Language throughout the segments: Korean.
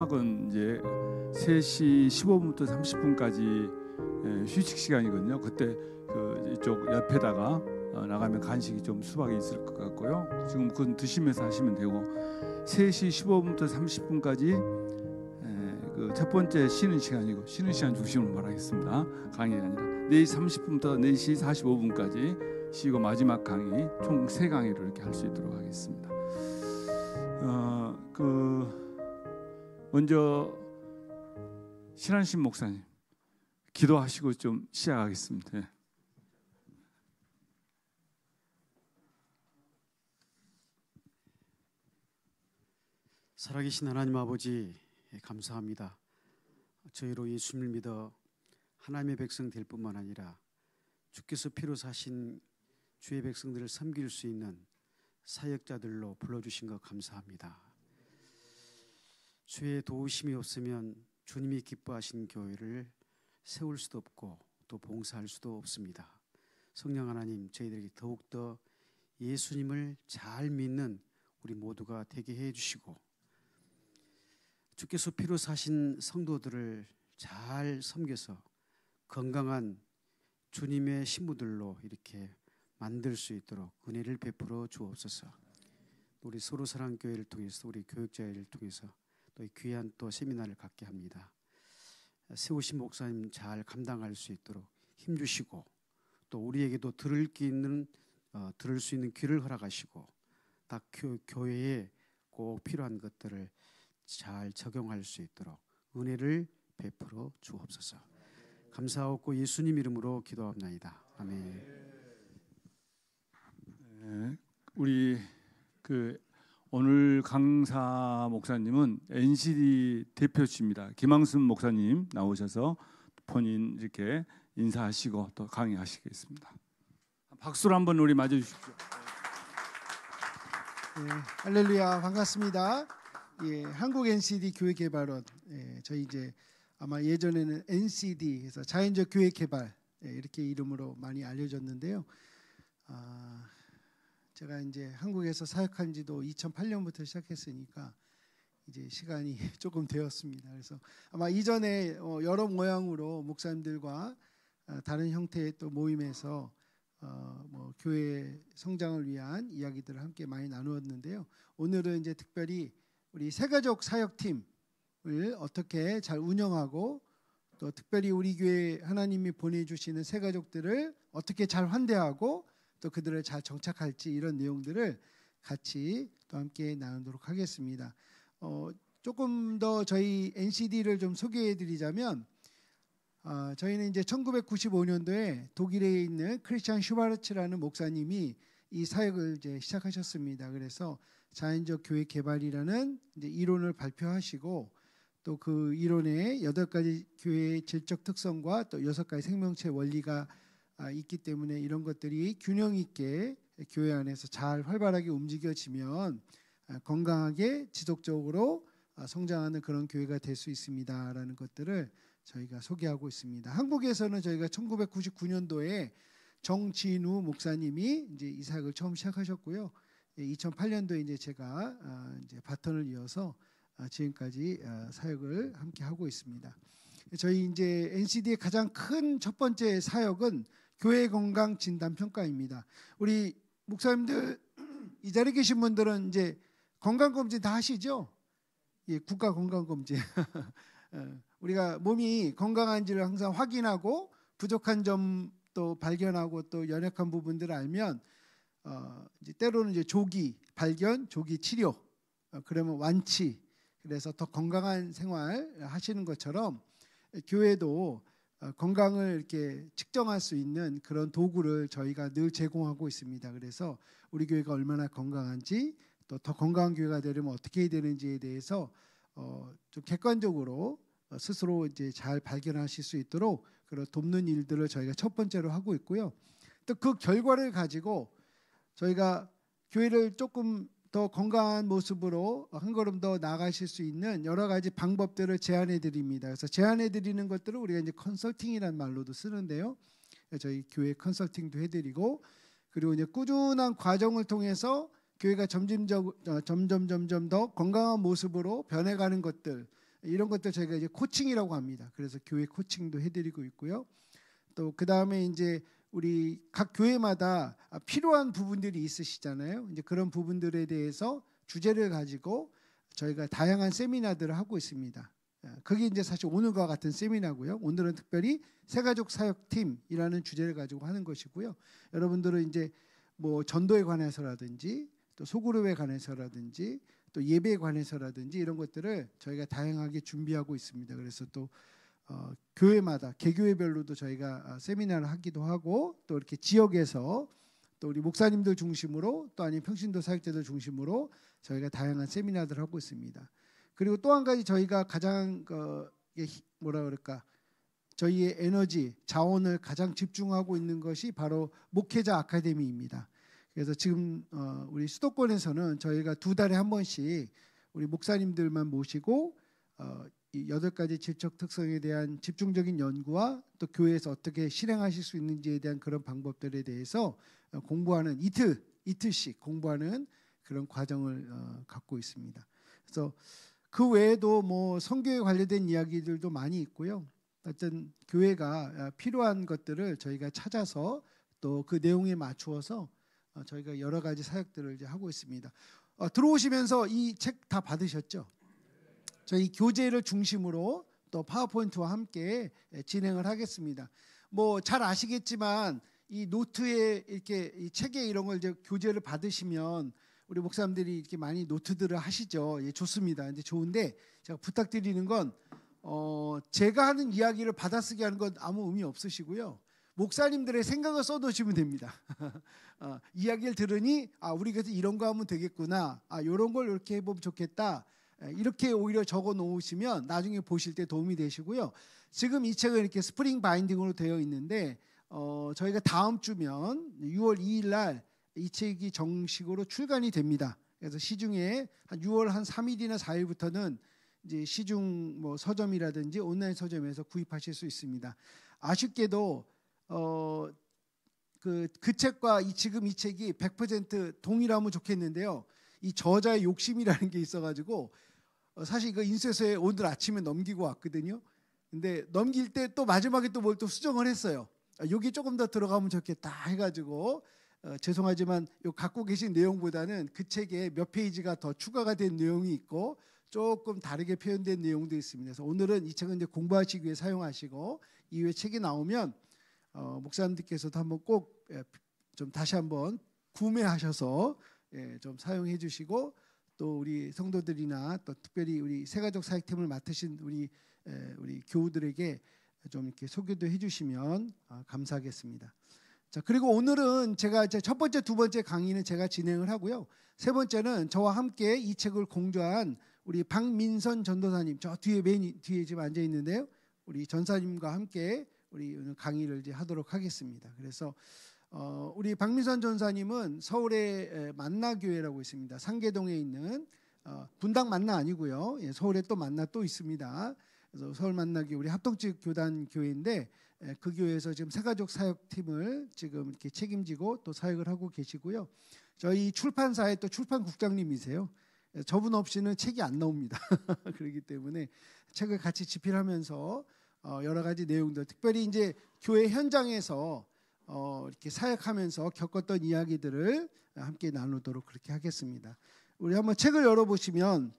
음악은 이제 3시 15분부터 30분까지 휴식 시간이거든요. 그때 이쪽 옆에다가 나가면 간식이 좀 수박이 있을 것 같고요. 지금 그건 드시면서 하시면 되고 3시 15분부터 30분까지 그 첫 번째 쉬는 시간이고 쉬는 시간 중심으로 말하겠습니다. 강의가 아니라 4시 30분부터 4시 45분까지 쉬고 마지막 강의 총 3강의를 이렇게 할 수 있도록 하겠습니다. 먼저 신한신 목사님 기도하시고 좀 시작하겠습니다. 네. 살아계신 하나님 아버지 감사합니다. 저희로 예수님을 믿어 하나님의 백성 될 뿐만 아니라 주께서 피로 사신 주의 백성들을 섬길 수 있는 사역자들로 불러주신 것 감사합니다. 주의 도우심이 없으면 주님이 기뻐하신 교회를 세울 수도 없고 또 봉사할 수도 없습니다. 성령 하나님, 저희들에게 더욱더 예수님을 잘 믿는 우리 모두가 되게 해주시고 주께서 피로 사신 성도들을 잘 섬겨서 건강한 주님의 신부들로 이렇게 만들 수 있도록 은혜를 베풀어 주옵소서. 우리 서로 사랑교회를 통해서 우리 교육자회를 통해서 또 귀한 또 세미나를 갖게 합니다. 세우신 목사님 잘 감당할 수 있도록 힘주시고 또 우리에게도 들을 수 있는 귀를 허락하시고 딱 교회에 꼭 필요한 것들을 잘 적용할 수 있도록 은혜를 베풀어 주옵소서. 감사하고 예수님 이름으로 기도합나이다. 아멘. 네, 우리 오늘 강사 목사님은 NCD 대표십니다. 김항순 목사님 나오셔서 본인 이렇게 인사하시고 또 강의하시겠습니다. 박수로 한번 우리 맞아주십시오. 네, 할렐루야, 반갑습니다. 예, 한국 NCD 교회개발원, 저희 이제 아마 예전에는 NCD 해서 자연적 교회개발 이렇게 이름으로 많이 알려졌는데요. 제가 이제 한국에서 사역한 지도 2008년부터 시작했으니까 이제 시간이 조금 되었습니다. 그래서 아마 이전에 여러 모양으로 목사님들과 다른 형태의 또 모임에서 교회 성장을 위한 이야기들을 함께 많이 나누었는데요. 오늘은 이제 특별히 우리 새가족 사역팀을 어떻게 잘 운영하고 또 특별히 우리 교회 하나님이 보내주시는 새가족들을 어떻게 잘 환대하고 또 그들을 잘 정착할지 이런 내용들을 같이 또 함께 나누도록 하겠습니다. 조금 더 저희 NCD를 좀 소개해드리자면 저희는 이제 1995년도에 독일에 있는 크리스찬 슈바르츠라는 목사님이 이 사역을 이제 시작하셨습니다. 그래서 자연적 교회 개발이라는 이제 이론을 발표하시고 또 그 이론에 8가지 교회의 질적 특성과 또 6가지 생명체 원리가 있기 때문에 이런 것들이 균형 있게 교회 안에서 잘 활발하게 움직여지면 건강하게 지속적으로 성장하는 그런 교회가 될 수 있습니다라는 것들을 저희가 소개하고 있습니다. 한국에서는 저희가 1999년도에 정진우 목사님이 이제 이 사역을 처음 시작하셨고요. 2008년도에 이제 제가 이제 바톤을 이어서 지금까지 사역을 함께 하고 있습니다. 저희 이제 NCD의 가장 큰 첫 번째 사역은 교회 건강 진단 평가입니다. 우리 목사님들 이 자리에 계신 분들은 이제 건강 검진 다 하시죠? 예, 국가 건강 검진. 우리가 몸이 건강한지를 항상 확인하고 부족한 점도 발견하고 또 연약한 부분들을 알면 이제 때로는 이제 조기 발견, 조기 치료, 그러면 완치. 그래서 더 건강한 생활 하시는 것처럼 교회도 건강을 이렇게 측정할 수 있는 그런 도구를 저희가 늘 제공하고 있습니다. 그래서 우리 교회가 얼마나 건강한지 또 더 건강한 교회가 되려면 어떻게 해야 되는지에 대해서 좀 객관적으로 스스로 이제 잘 발견하실 수 있도록 그런 돕는 일들을 저희가 첫 번째로 하고 있고요. 또 그 결과를 가지고 저희가 교회를 조금 더 건강한 모습으로 한 걸음 더 나아가실 수 있는 여러 가지 방법들을 제안해 드립니다. 그래서 제안해 드리는 것들을 우리가 이제 컨설팅이라는 말로도 쓰는데요. 저희 교회 컨설팅도 해드리고 그리고 이제 꾸준한 과정을 통해서 교회가 점점 더 건강한 모습으로 변해가는 것들 이런 것들 저희가 이제 코칭이라고 합니다. 그래서 교회 코칭도 해드리고 있고요. 또 그 다음에 이제 우리 각 교회마다 필요한 부분들이 있으시잖아요. 이제 그런 부분들에 대해서 주제를 가지고 저희가 다양한 세미나들을 하고 있습니다. 그게 이제 사실 오늘과 같은 세미나고요. 오늘은 특별히 새가족 사역팀이라는 주제를 가지고 하는 것이고요. 여러분들은 이제 뭐 전도에 관해서라든지 또 소그룹에 관해서라든지 또 예배에 관해서라든지 이런 것들을 저희가 다양하게 준비하고 있습니다. 그래서 또 교회마다 개교회별로도 저희가 세미나를 하기도 하고 또 이렇게 지역에서 또 우리 목사님들 중심으로 또 아니면 평신도 사역자들 중심으로 저희가 다양한 세미나들을 하고 있습니다. 그리고 또 한 가지 저희가 가장 뭐라 그럴까 저희의 에너지 자원을 가장 집중하고 있는 것이 바로 목회자 아카데미입니다. 그래서 지금 우리 수도권에서는 저희가 2달에 한 번씩 우리 목사님들만 모시고 이 8가지 질적 특성에 대한 집중적인 연구와 또 교회에서 어떻게 실행하실 수 있는지에 대한 그런 방법들에 대해서 공부하는 이틀씩 공부하는 그런 과정을 갖고 있습니다. 그래서 그 외에도 뭐 선교에 관련된 이야기들도 많이 있고요. 어떤 교회가 필요한 것들을 저희가 찾아서 또 그 내용에 맞추어서 저희가 여러 가지 사역들을 이제 하고 있습니다. 들어오시면서 이 책 다 받으셨죠? 저희 교재를 중심으로 또 파워포인트와 함께 진행을 하겠습니다. 뭐 잘 아시겠지만 이 노트에 이렇게 이 책에 이런 걸 이제 교재를 받으시면 우리 목사님들이 이렇게 많이 노트들을 하시죠. 예, 좋습니다. 이제 좋은데 제가 부탁드리는 건 제가 하는 이야기를 받아쓰기 하는 건 아무 의미 없으시고요. 목사님들의 생각을 써놓으시면 됩니다. 이야기를 들으니 우리 그래서 이런 거 하면 되겠구나. 이런 걸 이렇게 해보면 좋겠다. 이렇게 오히려 적어 놓으시면 나중에 보실 때 도움이 되시고요. 지금 이 책은 이렇게 스프링 바인딩으로 되어 있는데 저희가 다음 주면 6월 2일 날 이 책이 정식으로 출간이 됩니다. 그래서 시중에 한 6월 한 3일이나 4일부터는 이제 시중 뭐 서점이라든지 온라인 서점에서 구입하실 수 있습니다. 아쉽게도 그 책과 지금 이 책이 100% 동일하면 좋겠는데요. 이 저자의 욕심이라는 게 있어가지고 사실 그 인쇄소에 오늘 아침에 넘기고 왔거든요. 근데 넘길 때 또 마지막에 또 뭘 또 수정을 했어요. 여기 조금 더 들어가면 좋겠다 해가지고 죄송하지만 요 갖고 계신 내용보다는 그 책에 몇 페이지가 더 추가가 된 내용이 있고 조금 다르게 표현된 내용도 있습니다. 그래서 오늘은 이 책은 이제 공부하시기 위해 사용하시고 이후에 책이 나오면 목사님들께서도 한번 꼭 좀 다시 한번 구매하셔서 좀 사용해 주시고 또 우리 성도들이나 또 특별히 우리 새가족 사역팀을 맡으신 우리 교우들에게 좀 이렇게 소개도 해주시면 감사하겠습니다. 자, 그리고 오늘은 제가 이제 첫 번째, 두 번째 강의는 제가 진행을 하고요. 세 번째는 저와 함께 이 책을 공저한 우리 박민선 전도사님, 저 뒤에 맨 뒤에 지금 앉아 있는데요. 우리 전사님과 함께 우리 오늘 강의를 이제 하도록 하겠습니다. 그래서 우리 박민선 전사님은 서울의 만나교회라고 있습니다. 상계동에 있는 분당 만나 아니고요. 서울에 또 만나 또 있습니다. 그래서 서울 만나교회 우리 합동직 교단 교회인데 그 교회에서 지금 새가족 사역팀을 지금 이렇게 책임지고 또 사역을 하고 계시고요. 저희 출판사의 또 출판국장님이세요. 저분 없이는 책이 안 나옵니다. 그렇기 때문에 책을 같이 집필하면서 여러 가지 내용들, 특별히 이제 교회 현장에서 이렇게 사역하면서 겪었던 이야기들을 함께 나누도록 그렇게 하겠습니다. 우리 한번 책을 열어보시면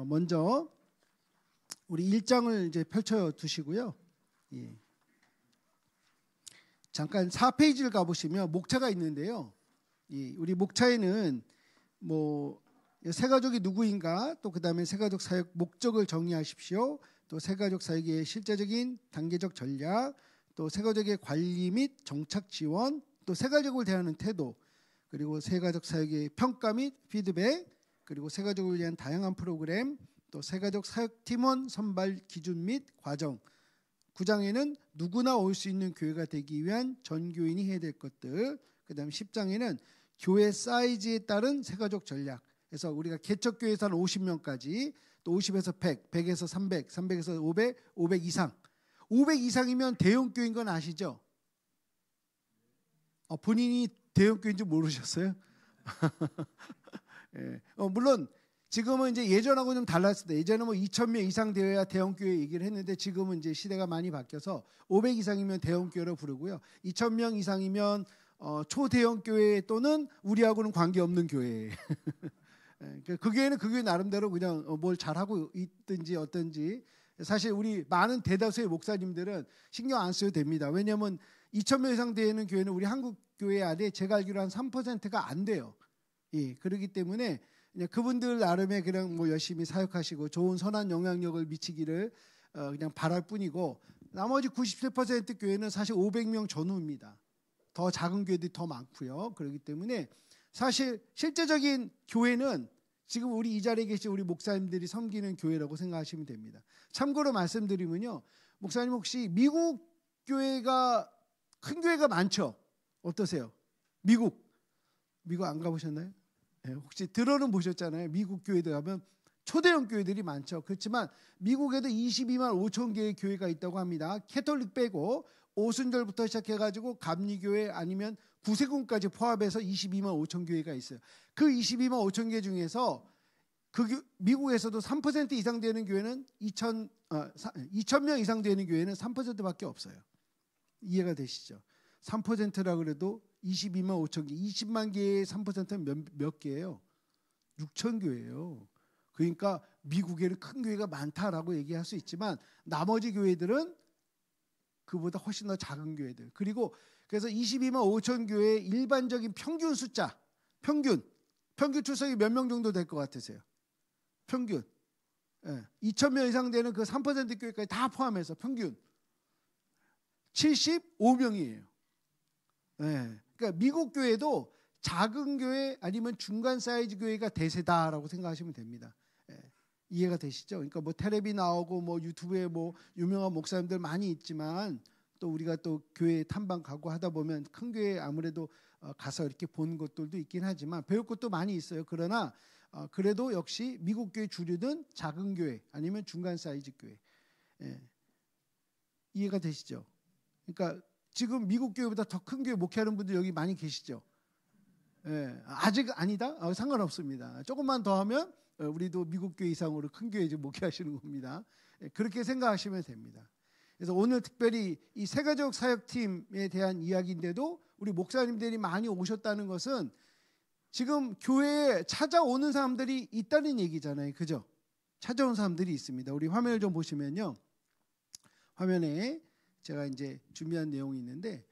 먼저 우리 1장을 이제 펼쳐 두시고요. 예. 잠깐 4페이지를 가보시면 목차가 있는데요. 예. 우리 목차에는 뭐 새가족이 누구인가, 또 그 다음에 새가족 사역 목적을 정리하십시오. 또 새가족 사역의 실제적인 단계적 전략, 또 새가족의 관리 및 정착 지원, 또 새가족을 대하는 태도, 그리고 새가족 사역의 평가 및 피드백, 그리고 새가족을 위한 다양한 프로그램, 또 새가족 사역 팀원 선발 기준 및 과정. 9장에는 누구나 올 수 있는 교회가 되기 위한 전교인이 해야 될 것들. 그다음 10장에는 교회 사이즈에 따른 새가족 전략. 그래서 우리가 개척교회에서 한 50명까지, 또 50에서 100, 100에서 300, 300에서 500, 500 이상. 500 이상이면 대형교회인 건 아시죠? 본인이 대형교회인 줄 모르셨어요? 예. 물론 지금은 이제 예전하고 좀 달랐습니다. 예전에 뭐 2,000명 이상 되어야 대형교회 얘기를 했는데 지금은 이제 시대가 많이 바뀌어서 500 이상이면 대형교회로 부르고요. 2,000명 이상이면 초대형 교회 또는 우리하고는 관계없는 교회. 그 교회는 그 교회 나름대로 그냥 뭘 잘하고 있든지 어떤지 사실 우리 많은 대다수의 목사님들은 신경 안 써도 됩니다. 왜냐하면 2,000명 이상 되는 교회는 우리 한국 교회 안에 제가 알기로 한 3%가 안 돼요. 예, 그렇기 때문에 그냥 그분들 나름의 그냥 뭐 열심히 사역하시고 좋은 선한 영향력을 미치기를 그냥 바랄 뿐이고 나머지 97% 교회는 사실 500명 전후입니다. 더 작은 교회들이 더 많고요. 그렇기 때문에 사실 실제적인 교회는 지금 우리 이 자리에 계신 우리 목사님들이 섬기는 교회라고 생각하시면 됩니다. 참고로 말씀드리면요. 목사님 혹시 미국 교회가 큰 교회가 많죠? 어떠세요? 미국 안 가보셨나요? 네, 혹시 들어는 보셨잖아요. 미국 교회들 가면 초대형 교회들이 많죠. 그렇지만 미국에도 22만 5천 개의 교회가 있다고 합니다. 캐톨릭 빼고 오순절부터 시작해가지고 감리교회 아니면 구세군까지 포함해서 22만 5천 교회가 있어요. 그 22만 5천 개 중에서 미국에서도 3% 이상 되는 교회는 2,000명 이상 되는 교회는 3%밖에 없어요. 이해가 되시죠? 3%라 그래도 22만 5천 개, 20만 개의 3%는 몇 개예요? 6천 교회예요. 그러니까 미국에는 큰 교회가 많다라고 얘기할 수 있지만 나머지 교회들은 그보다 훨씬 더 작은 교회들. 그리고 그래서 22만 5천 교회의 일반적인 평균 숫자, 평균 출석이 몇 명 정도 될 것 같으세요? 평균. 2,000명 이상 되는 그 3% 교회까지 다 포함해서 평균 75명이에요. 그러니까 미국 교회도 작은 교회 아니면 중간 사이즈 교회가 대세다라고 생각하시면 됩니다. 이해가 되시죠? 그러니까 뭐 텔레비 나오고 뭐 유튜브에 뭐 유명한 목사님들 많이 있지만 또 우리가 또 교회 탐방 가고 하다 보면 큰 교회 아무래도 가서 이렇게 본 것들도 있긴 하지만 배울 것도 많이 있어요. 그러나 그래도 역시 미국 교회 주류는 작은 교회 아니면 중간 사이즈 교회. 이해가 되시죠? 그러니까 지금 미국 교회보다 더 큰 교회 목회하는 분들 여기 많이 계시죠? 아직 아니다? 상관없습니다. 조금만 더 하면 우리도 미국 교회 이상으로 큰 교회 좀 목회하시는 겁니다. 그렇게 생각하시면 됩니다. 그래서 오늘 특별히 이 세가족 사역팀에 대한 이야기인데도 우리 목사님들이 많이 오셨다는 것은 지금 교회에 찾아오는 사람들이 있다는 얘기잖아요. 그죠? 찾아온 사람들이 있습니다. 우리 화면을 좀 보시면요. 화면에 제가 이제 준비한 내용이 있는데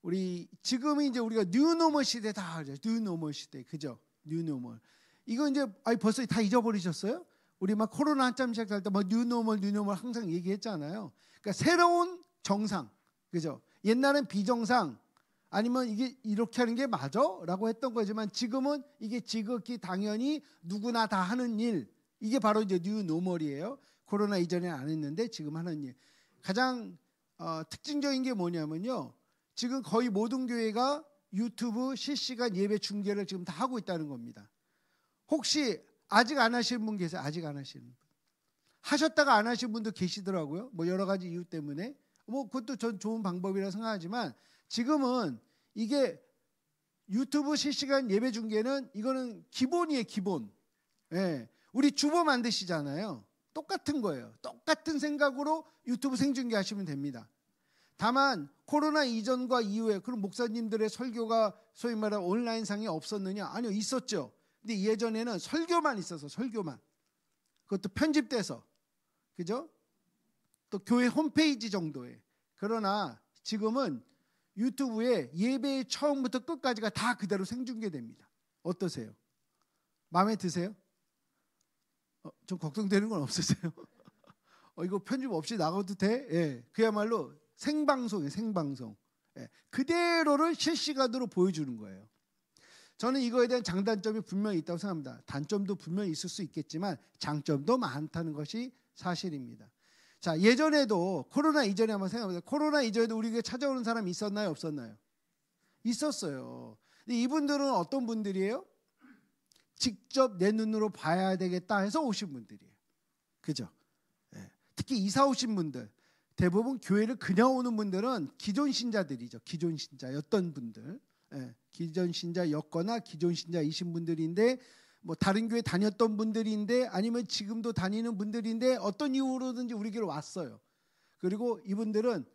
우리 지금이 이제 우리가 뉴노멀 시대다 하죠. 뉴노멀 시대. 그죠? 뉴노멀. 이거 이제 벌써 다 잊어버리셨어요? 우리 막 코로나 한참 시작할 때 막 뉴노멀 항상 얘기했잖아요. 그러니까 새로운 정상. 그죠? 옛날엔 비정상 아니면 이게 이렇게 하는 게 맞아? 라고 했던 거지만 지금은 이게 지극히 당연히 누구나 다 하는 일. 이게 바로 이제 뉴노멀이에요. 코로나 이전에는 안 했는데 지금 하는 일. 가장 특징적인 게 뭐냐면요. 지금 거의 모든 교회가 유튜브 실시간 예배 중계를 지금 다 하고 있다는 겁니다. 혹시 아직 안 하시는 분 계세요? 아직 안 하시는 분. 하셨다가 안 하신 분도 계시더라고요. 뭐 여러 가지 이유 때문에. 뭐 그것도 전 좋은 방법이라 생각하지만 지금은 이게 유튜브 실시간 예배 중계는 이거는 기본이에요, 기본. 우리 주보 만드시잖아요. 똑같은 거예요. 똑같은 생각으로 유튜브 생중계 하시면 됩니다. 다만 코로나 이전과 이후에 그런 목사님들의 설교가 소위 말하는 온라인상에 없었느냐? 아니요, 있었죠. 근데 예전에는 설교만 있어서 설교만. 그것도 편집돼서. 그죠? 또 교회 홈페이지 정도에. 그러나 지금은 유튜브에 예배의 처음부터 끝까지가 다 그대로 생중계됩니다. 어떠세요? 마음에 드세요? 좀 걱정되는 건 없으세요? 이거 편집 없이 나가도 돼? 그야말로 생방송이에요. 생방송. 그대로를 실시간으로 보여주는 거예요. 저는 이거에 대한 장단점이 분명히 있다고 생각합니다. 단점도 분명히 있을 수 있겠지만 장점도 많다는 것이 사실입니다. 자, 예전에도 코로나 이전에 한번 생각해보세요. 코로나 이전에도 우리 교회 찾아오는 사람이 있었나요? 없었나요? 있었어요. 근데 이분들은 어떤 분들이에요? 직접 내 눈으로 봐야 되겠다 해서 오신 분들이에요. 그죠? 특히 이사 오신 분들, 대부분 교회를 그냥 오는 분들은 기존 신자들이죠. 기존 신자였던 분들. 기존 신자였거나 기존 신자이신 분들인데 뭐 다른 교회 다녔던 분들인데 아니면 지금도 다니는 분들인데 어떤 이유로든지 우리 교회로 왔어요. 그리고 이분들은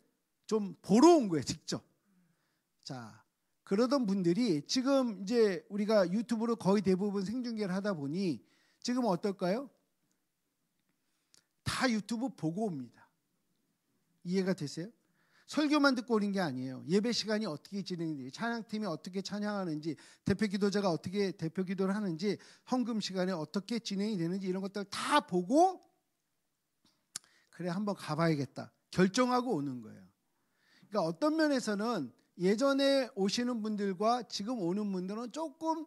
좀 보러 온 거예요, 직접. 자, 그러던 분들이 지금 이제 우리가 유튜브로 거의 대부분 생중계를 하다 보니 지금 어떨까요? 다 유튜브 보고 옵니다. 이해가 되세요? 설교만 듣고 오는 게 아니에요. 예배 시간이 어떻게 진행되는지, 찬양팀이 어떻게 찬양하는지, 대표 기도자가 어떻게 대표 기도를 하는지, 헌금 시간에 어떻게 진행이 되는지 이런 것들 다 보고 그래 한번 가봐야겠다 결정하고 오는 거예요. 그러니까 어떤 면에서는 예전에 오시는 분들과 지금 오는 분들은 조금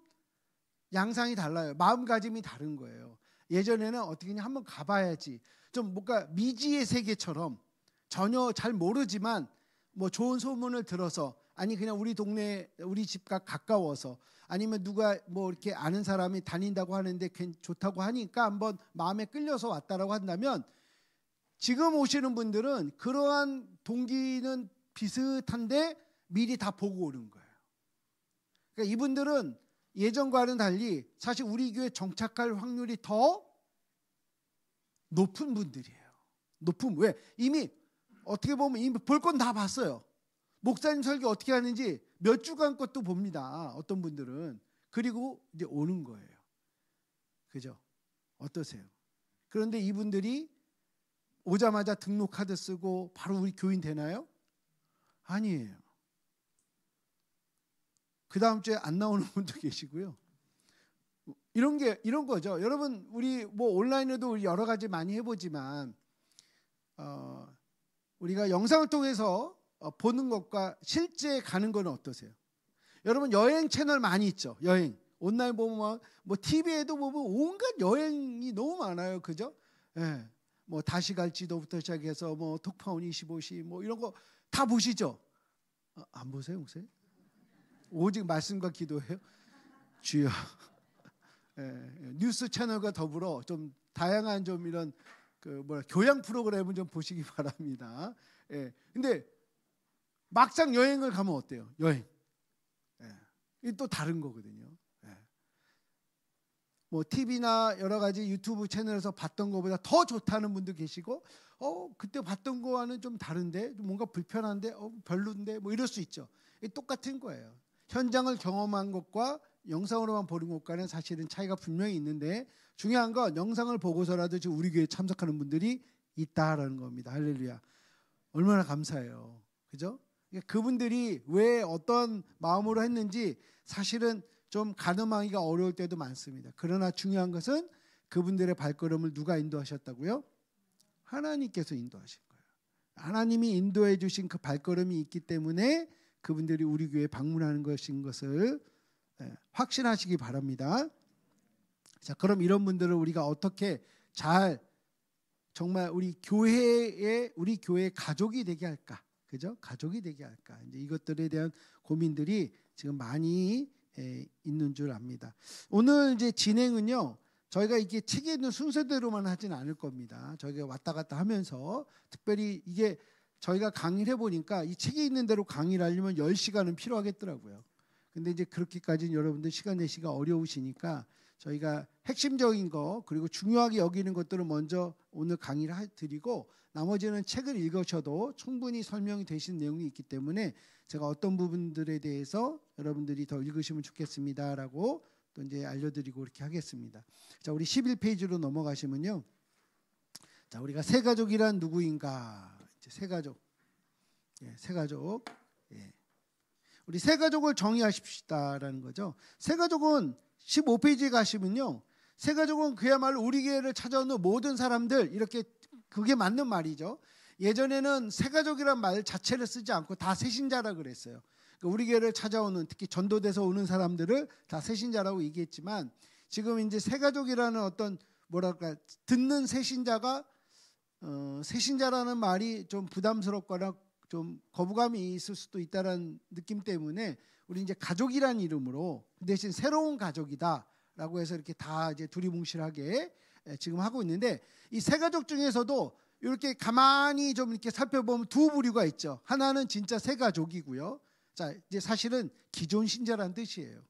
양상이 달라요. 마음가짐이 다른 거예요. 예전에는 어떻게 그냥 한번 가봐야지, 좀 뭔가 미지의 세계처럼 전혀 잘 모르지만 뭐 좋은 소문을 들어서, 아니 그냥 우리 동네 우리 집과 가까워서, 아니면 누가 뭐 이렇게 아는 사람이 다닌다고 하는데 좋다고 하니까 한번 마음에 끌려서 왔다라고 한다면, 지금 오시는 분들은 그러한 동기는 비슷한데 미리 다 보고 오는 거예요. 그러니까 이분들은 예전과는 달리 사실 우리 교회 정착할 확률이 더 높은 분들이에요. 높은, 왜? 이미 어떻게 보면 이미 볼 건 다 봤어요. 목사님 설교 어떻게 하는지 몇 주간 것도 봅니다. 어떤 분들은. 그리고 이제 오는 거예요. 그죠? 어떠세요? 그런데 이분들이 오자마자 등록카드 쓰고 바로 우리 교인 되나요? 아니에요. 그 다음 주에 안 나오는 분도 계시고요. 이런 거죠. 여러분, 우리 뭐 온라인에도 우리 여러 가지 많이 해보지만 우리가 영상을 통해서 보는 것과 실제 가는 건 어떠세요? 여러분, 여행 채널 많이 있죠. 여행 온라인 보면 뭐 TV에도 보면 온갖 여행이 너무 많아요. 그죠? 예. 뭐 다시 갈지도부터 시작해서 뭐 톡파운 25시 뭐 이런 거 다 보시죠? 안 보세요, 목사님? 오직 말씀과 기도해요. 주여. 예, 뉴스 채널과 더불어 좀 다양한 좀 이런 그 교양 프로그램을 좀 보시기 바랍니다. 예. 근데 막상 여행을 가면 어때요? 여행. 예. 이게 또 다른 거거든요. 예. 뭐 TV나 여러 가지 유튜브 채널에서 봤던 것보다 더 좋다는 분도 계시고, 그때 봤던 거와는 좀 다른데, 뭔가 불편한데, 별론데, 뭐 이럴 수 있죠. 이게 똑같은 거예요. 현장을 경험한 것과 영상으로만 보는 것과는 사실은 차이가 분명히 있는데, 중요한 건 영상을 보고서라도 지금 우리 교회에 참석하는 분들이 있다라는 겁니다. 할렐루야. 얼마나 감사해요. 그죠? 그분들이 왜 어떤 마음으로 했는지 사실은 좀 가늠하기가 어려울 때도 많습니다. 그러나 중요한 것은 그분들의 발걸음을 누가 인도하셨다고요? 하나님께서 인도하신 거예요. 하나님이 인도해 주신 그 발걸음이 있기 때문에 그분들이 우리 교회에 방문하는 것을 확신하시기 바랍니다. 자, 그럼 이런 분들을 우리가 어떻게 잘 정말 우리 교회의 가족이 되게 할까? 그죠? 가족이 되게 할까? 이제 이것들에 대한 고민들이 지금 많이 있는 줄 압니다. 오늘 이제 진행은요, 저희가 이게 책에 있는 순서대로만 하진 않을 겁니다. 저희가 왔다 갔다 하면서, 특별히 이게 저희가 강의를 해보니까 이 책에 있는 대로 강의를 하려면 10시간은 필요하겠더라고요. 근데 이제 그렇게까지는 여러분들 시간 내시기가 어려우시니까 저희가 핵심적인 거, 그리고 중요하게 여기는 것들을 먼저 오늘 강의를 드리고, 나머지는 책을 읽으셔도 충분히 설명이 되신 내용이 있기 때문에 제가 어떤 부분들에 대해서 여러분들이 더 읽으시면 좋겠습니다라고 또 이제 알려드리고 이렇게 하겠습니다. 자, 우리 11페이지로 넘어가시면요. 자, 우리가 새 가족이란 누구인가? 이제 새 가족. 예, 새 가족. 예. 우리 새 가족을 정의하십시다라는 거죠. 새 가족은 15페이지에 가시면요, 새 가족은 그야말로 우리 교회를 찾아오는 모든 사람들, 이렇게 그게 맞는 말이죠. 예전에는 새 가족이란 말 자체를 쓰지 않고 다 새신자라 그랬어요. 그러니까 우리 교회를 찾아오는, 특히 전도돼서 오는 사람들을 다 새신자라고 얘기했지만, 지금 이제 새 가족이라는 어떤 뭐랄까 듣는 새신자가 새신자라는 말이 좀 부담스럽거나 좀 거부감이 있을 수도 있다는 느낌 때문에 우리 이제 가족이라는 이름으로 대신 새로운 가족이다라고 해서 이렇게 다 이제 두리뭉실하게 지금 하고 있는데, 이 새 가족 중에서도 이렇게 가만히 좀 이렇게 살펴보면 두 부류가 있죠. 하나는 진짜 새 가족이고요. 자, 이제 사실은 기존 신자라는 뜻이에요.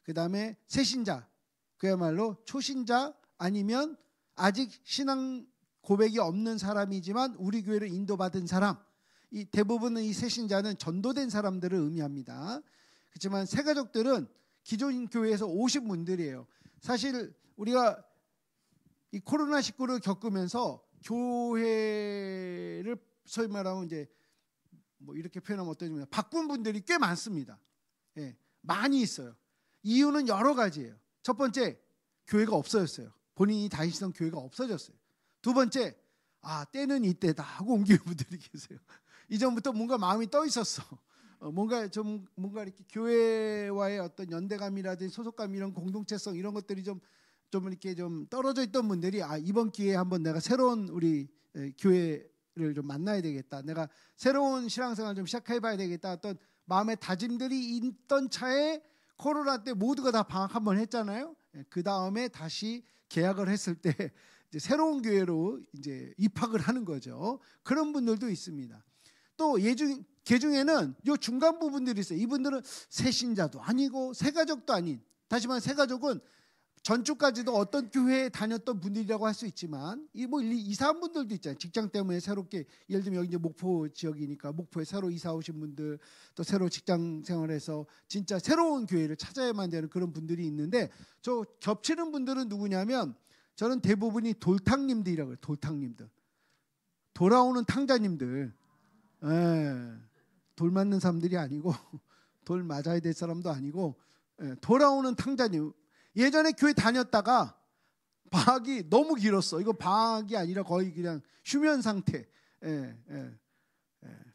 그 다음에 새 신자, 그야말로 초신자 아니면 아직 신앙 고백이 없는 사람이지만 우리 교회를 인도받은 사람, 이 대부분은 이 새신자는 전도된 사람들을 의미합니다. 그렇지만 새가족들은 기존 교회에서 오신 분들이에요. 사실 우리가 이 코로나19를 겪으면서 교회를 소위 말하면 이제 뭐 이렇게 표현하면 어떠냐면 바꾼 분들이 꽤 많습니다. 예, 많이 있어요. 이유는 여러 가지예요. 첫 번째, 교회가 없어졌어요. 본인이 다니시던 교회가 없어졌어요. 두 번째, 때는 이때다 하고 옮기는 분들이 계세요. 이전부터 뭔가 마음이 떠 있었어. 뭔가 이렇게 교회와의 어떤 연대감이라든지 소속감 이런 공동체성 이런 것들이 좀 이렇게 좀 떨어져 있던 분들이 이번 기회에 한번 내가 새로운 우리 교회를 좀 만나야 되겠다. 내가 새로운 신앙생활 좀 시작해봐야 되겠다. 어떤 마음의 다짐들이 있던 차에 코로나 때 모두가 다 방학 한번 했잖아요. 그 다음에 다시 계약을 했을 때 이제 새로운 교회로 이제 입학을 하는 거죠. 그런 분들도 있습니다. 또 개중에는 요 중간 부분들이 있어요. 이분들은 새신자도 아니고 새가족도 아닌, 다시 말해 새가족은 전주까지도 어떤 교회에 다녔던 분들이라고 할 수 있지만 이사한 분들도 있잖아요. 직장 때문에 새롭게, 예를 들면 여기 이제 목포 지역이니까 목포에 새로 이사 오신 분들, 또 새로 직장 생활해서 진짜 새로운 교회를 찾아야만 되는 그런 분들이 있는데, 저 겹치는 분들은 누구냐면 저는 대부분이 돌탕님들이라고 해요. 돌탕님들, 돌아오는 탕자님들. 돌 맞는 사람들이 아니고 돌 맞아야 될 사람도 아니고 돌아오는 탕자님. 예전에 교회 다녔다가 방학이 너무 길었어. 이거 방학이 아니라 거의 그냥 휴면 상태,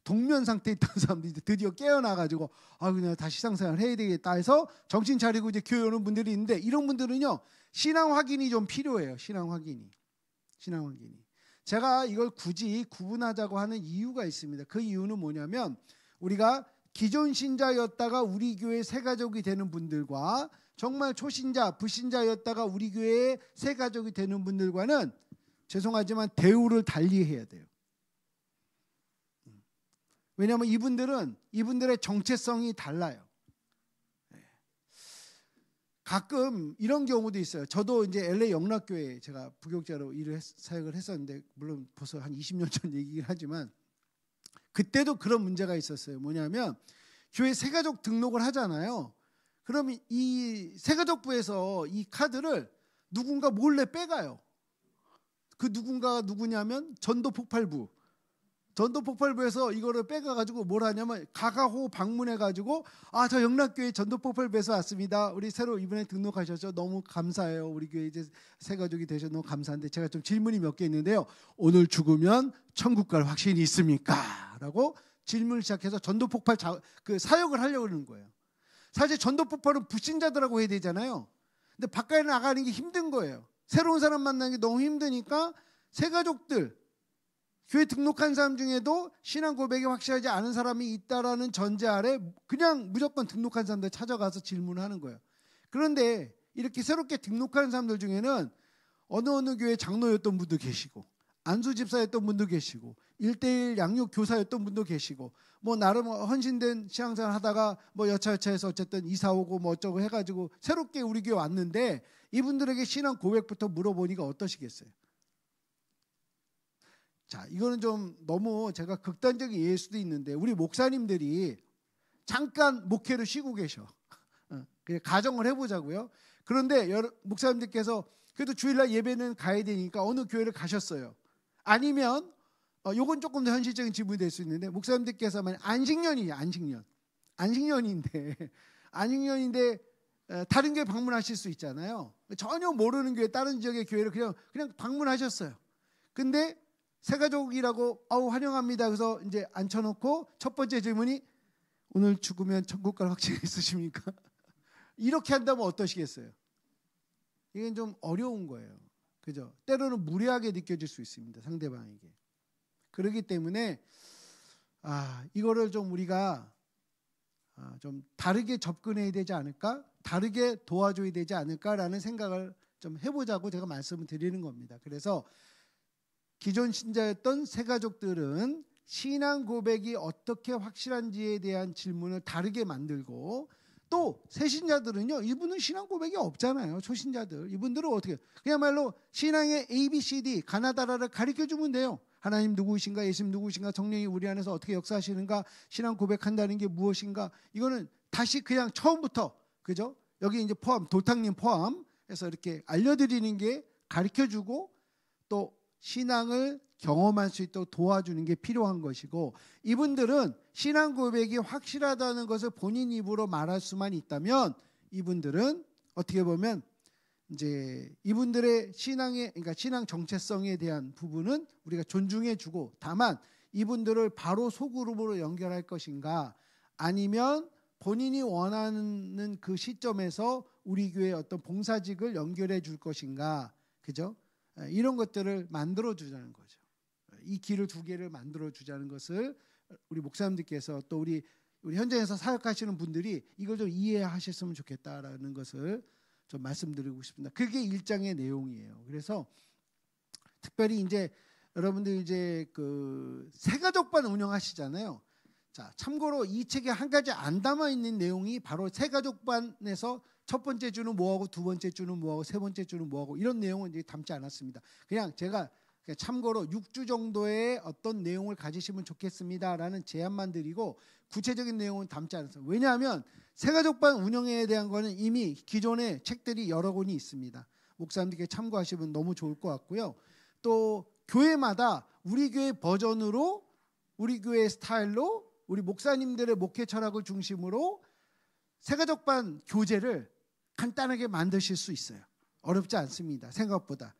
동면 상태에 있던 사람들이 드디어 깨어나가지고 그냥 다시 상생활 해야 되겠다 해서 정신 차리고 이제 교회 오는 분들이 있는데, 이런 분들은요 신앙 확인이 좀 필요해요. 신앙 확인이. 제가 이걸 굳이 구분하자고 하는 이유가 있습니다. 그 이유는 뭐냐면, 우리가 기존 신자였다가 우리 교회 새가족이 되는 분들과 정말 초신자, 불신자였다가 우리 교회의 새가족이 되는 분들과는 죄송하지만 대우를 달리해야 돼요. 왜냐하면 이분들의 정체성이 달라요. 가끔 이런 경우도 있어요. 저도 이제 LA 영락교회 제가 부교육자로 사역을 했었는데, 물론 벌써 한 20년 전 얘기긴 하지만 그때도 그런 문제가 있었어요. 뭐냐면 교회 새가족 등록을 하잖아요. 그럼 이 새가족부에서 이 카드를 누군가 몰래 빼가요. 그 누군가가 누구냐면 전도폭발부에서 이거를 빼가가지고 뭘 하냐면 가가호 방문해가지고 저 영락교회 전도폭발부에서 왔습니다. 우리 새로 이번에 등록하셨죠? 너무 감사해요. 우리 교회 이제 새가족이 되셔서 너무 감사한데 제가 좀 질문이 몇 개 있는데요. 오늘 죽으면 천국 갈 확신이 있습니까? 라고 질문을 시작해서 전도폭발 그 사역을 하려고 그러는 거예요. 사실 전도폭발은 불신자들하고 해야 되잖아요. 근데 바깥에 나가는 게 힘든 거예요. 새로운 사람 만나는 게 너무 힘드니까 새가족들, 교회 등록한 사람 중에도 신앙 고백이 확실하지 않은 사람이 있다라는 전제 아래 그냥 무조건 등록한 사람들 찾아가서 질문하는 거예요. 그런데 이렇게 새롭게 등록하는 사람들 중에는 어느 교회 장로였던 분도 계시고, 안수 집사였던 분도 계시고, 1:1 양육 교사였던 분도 계시고, 뭐 나름 헌신된 신앙생활 하다가 뭐 여차여차해서 어쨌든 이사 오고 뭐 어쩌고 해가지고 새롭게 우리 교회 왔는데, 이분들에게 신앙 고백부터 물어보니까 어떠시겠어요? 자, 이거는 좀 너무 제가 극단적인 예일 수도 있는데, 우리 목사님들이 잠깐 목회를 쉬고 계셔. 그냥 가정을 해보자고요. 그런데 목사님들께서 그래도 주일날 예배는 가야 되니까 어느 교회를 가셨어요. 아니면 요건 조금 더 현실적인 질문이 될 수 있는데, 목사님들께서 만약 안식년인데 다른 교회 방문하실 수 있잖아요. 전혀 모르는 교회, 다른 지역의 교회를 그냥 방문하셨어요. 근데 새가족이라고 환영합니다. 그래서 이제 앉혀놓고 첫 번째 질문이 오늘 죽으면 천국 갈 확신이 있으십니까? 이렇게 한다면 어떠시겠어요? 이건 좀 어려운 거예요. 그죠? 때로는 무례하게 느껴질 수 있습니다. 상대방에게. 그렇기 때문에 이거를 좀 우리가 좀 다르게 접근해야 되지 않을까? 다르게 도와줘야 되지 않을까라는 생각을 좀 해보자고 제가 말씀을 드리는 겁니다. 그래서 기존 신자였던 새가족들은 신앙 고백이 어떻게 확실한지에 대한 질문을 다르게 만들고, 또 새신자들은요, 이분은 신앙 고백이 없잖아요. 초신자들 이분들은 어떻게 그야말로 신앙의 ABCD 가나다라를 가르쳐 주면 돼요. 하나님 누구이신가, 예수님 누구이신가, 성령이 우리 안에서 어떻게 역사하시는가, 신앙 고백한다는 게 무엇인가, 이거는 다시 그냥 처음부터, 그죠? 여기 이제 포함, 돌탕님 포함해서 이렇게 알려드리는 게, 가르쳐주고 또 신앙을 경험할 수 있도록 도와주는 게 필요한 것이고, 이분들은 신앙 고백이 확실하다는 것을 본인 입으로 말할 수만 있다면, 이분들은 어떻게 보면 이제 이분들의 신앙의, 그러니까 신앙 정체성에 대한 부분은 우리가 존중해주고, 다만 이분들을 바로 소그룹으로 연결할 것인가, 아니면 본인이 원하는 그 시점에서 우리 교회의 어떤 봉사직을 연결해 줄 것인가, 그죠? 이런 것들을 만들어 주자는 거죠. 이 길을 두 개를 만들어 주자는 것을 우리 목사님들께서, 또 우리 현장에서 사역하시는 분들이 이걸 좀 이해하셨으면 좋겠다라는 것을 좀 말씀드리고 싶습니다. 그게 1장의 내용이에요. 그래서 특별히 이제 여러분들 이제 그 새가족반 운영하시잖아요. 자, 참고로 이 책에 한 가지 안 담아 있는 내용이 바로 새가족반에서 첫 번째 주는 뭐하고, 두 번째 주는 뭐하고, 세 번째 주는 뭐하고, 이런 내용은 이제 담지 않았습니다. 그냥 제가 참고로 6주 정도의 어떤 내용을 가지시면 좋겠습니다라는 제안만 드리고, 구체적인 내용은 담지 않았어요. 왜냐하면 새가족반 운영에 대한 거는 이미 기존의 책들이 여러 권이 있습니다. 목사님들께 참고하시면 너무 좋을 것 같고요. 또 교회마다 우리 교회 버전으로, 우리 교회 스타일로, 우리 목사님들의 목회 철학을 중심으로 새가족반 교재를 간단하게 만드실 수 있어요. 어렵지 않습니다. 생각보다.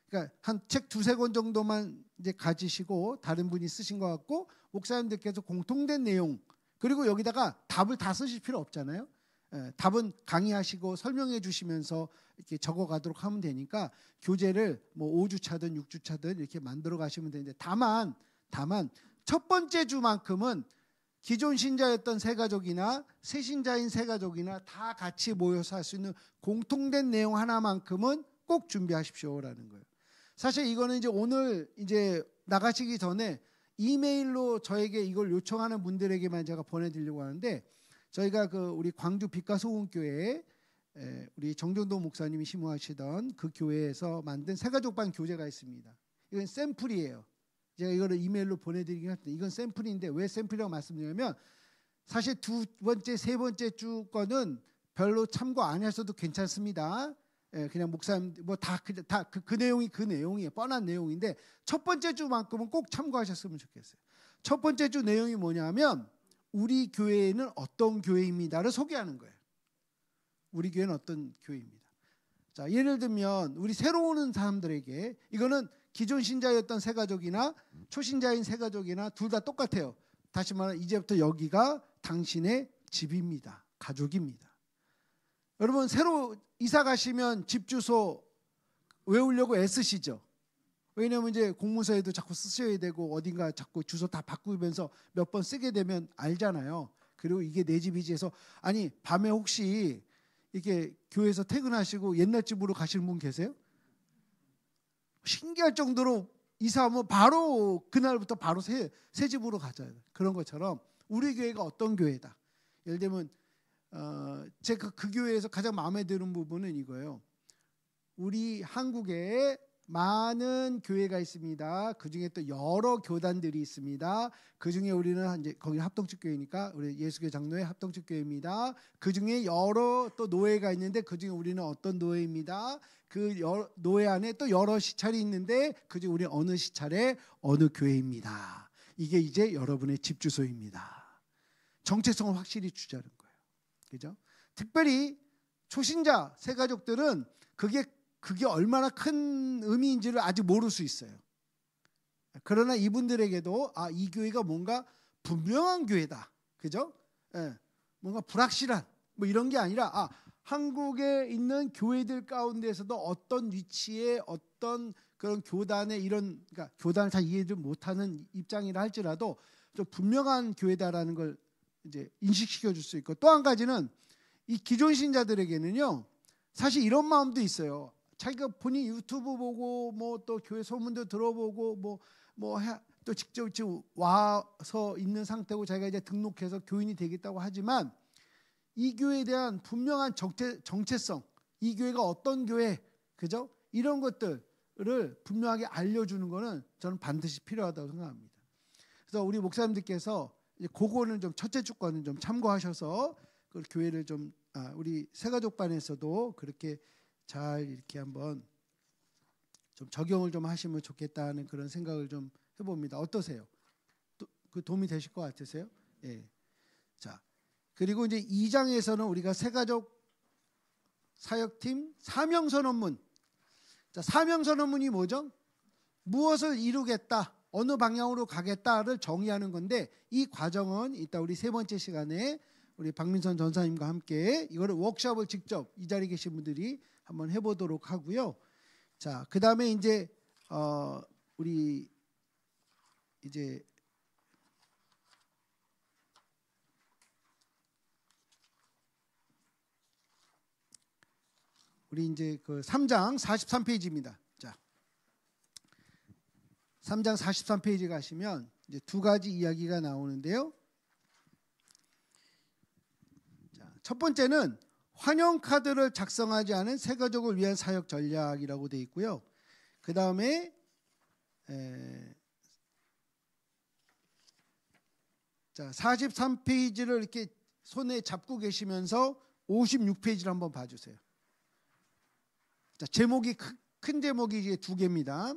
그러니까 한 책 2-3권 정도만 이제 가지시고, 다른 분이 쓰신 것 같고, 목사님들께서 공통된 내용, 그리고 여기다가 답을 다 쓰실 필요 없잖아요. 답은 강의하시고 설명해 주시면서 이렇게 적어 가도록 하면 되니까, 교재를 뭐 5주차든 6주차든 이렇게 만들어 가시면 되는데, 다만 첫 번째 주만큼은 기존 신자였던 새가족이나 새 신자인 새가족이나 다 같이 모여서 할 수 있는 공통된 내용 하나만큼은 꼭 준비하십시오라는 거예요. 사실 이거는 이제 오늘 이제 나가시기 전에 이메일로 저에게 이걸 요청하는 분들에게만 제가 보내드리려고 하는데, 저희가 그 우리 광주 빛과 소금 교회에 우리 정정도 목사님이 심호하시던 그 교회에서 만든 새가족반 교재가 있습니다. 이건 샘플이에요. 제가 이거를 이메일로 보내드리긴 할 텐데, 이건 샘플인데 왜 샘플이라고 말씀드리냐면, 사실 두 번째, 세 번째 주 거는 별로 참고 안 하셔도 괜찮습니다. 그냥 목사님 뭐 다 그 내용이 그 내용이에요. 뻔한 내용인데 첫 번째 주만큼은 꼭 참고하셨으면 좋겠어요. 첫 번째 주 내용이 뭐냐면, 우리 교회는 어떤 교회입니다를 소개하는 거예요. 우리 교회는 어떤 교회입니다. 자, 예를 들면 우리 새로 오는 사람들에게 이거는 기존 신자였던 새가족이나 초신자인 새가족이나 둘 다 똑같아요. 다시 말하면 이제부터 여기가 당신의 집입니다. 가족입니다. 여러분 새로 이사 가시면 집 주소 외우려고 애쓰시죠. 왜냐하면 이제 공문서에도 자꾸 쓰셔야 되고, 어딘가 자꾸 주소 다 바꾸면서 몇 번 쓰게 되면 알잖아요. 그리고 이게 내 집이지 해서, 아니 밤에 혹시 이렇게 교회에서 퇴근하시고 옛날 집으로 가시는 분 계세요? 신기할 정도로 이사하면 바로 그날부터 바로 새 집으로 가져야 돼. 그런 것처럼 우리 교회가 어떤 교회다. 예를 들면 제가 그 교회에서 가장 마음에 드는 부분은 이거예요. 우리 한국에 많은 교회가 있습니다. 그 중에 또 여러 교단들이 있습니다. 그 중에 우리는 이제 거기 합동측 교회니까 우리 예수교회 장로회 합동측 교회입니다. 그 중에 여러 또 노회가 있는데 그 중에 우리는 어떤 노회입니다. 그 노회 안에 또 여러 시찰이 있는데 그 중에 우리 어느 시찰에 어느 교회입니다. 이게 이제 여러분의 집 주소입니다. 정체성을 확실히 주자는 거예요. 그죠? 특별히 초신자 새가족들은 그게 얼마나 큰 의미인지를 아직 모를 수 있어요. 그러나 이분들에게도 이 교회가 뭔가 분명한 교회다. 그죠? 뭔가 불확실한 뭐 이런 게 아니라 한국에 있는 교회들 가운데서도 어떤 위치에 어떤 그런 교단의 이런, 그러니까 교단을 잘 이해를 못하는 입장이라 할지라도 좀 분명한 교회다라는 걸 이제 인식시켜 줄 수 있고, 또 한 가지는 이 기존 신자들에게는요 사실 이런 마음도 있어요. 자기가 본인 유튜브 보고 뭐 또 교회 소문도 들어보고 또 직접 와서 있는 상태고 자기가 이제 등록해서 교인이 되겠다고 하지만 이 교회에 대한 분명한 정체성, 이 교회가 어떤 교회, 그죠? 이런 것들을 분명하게 알려주는 것은 저는 반드시 필요하다고 생각합니다. 그래서 우리 목사님들께서 그거는 좀 첫째 주과는 좀 참고하셔서 그 교회를 좀 우리 새가족반에서도 그렇게 잘 이렇게 한번 좀 적용을 좀 하시면 좋겠다는 그런 생각을 좀 해봅니다. 어떠세요? 그 도움이 되실 것 같으세요? 예. 자, 그리고 이제 2장에서는 우리가 새가족 사역팀 사명선언문. 자, 사명선언문이 뭐죠? 무엇을 이루겠다, 어느 방향으로 가겠다를 정의하는 건데, 이 과정은 이따 우리 세 번째 시간에 우리 박민선 전사님과 함께 이거를 워크숍을 직접 이 자리에 계신 분들이 한번 해보도록 하고요. 자, 그 다음에 이제 우리 이제 그 3장 43페이지입니다. 자, 3장 43페이지 가시면 이제 두 가지 이야기가 나오는데요. 자, 첫 번째는 환영 카드를 작성하지 않은 새가족을 위한 사역 전략이라고 되어 있고요. 그 다음에 자, 43페이지를 이렇게 손에 잡고 계시면서 56페이지를 한번 봐주세요. 자, 제목이 큰 제목이 이제 두 개입니다.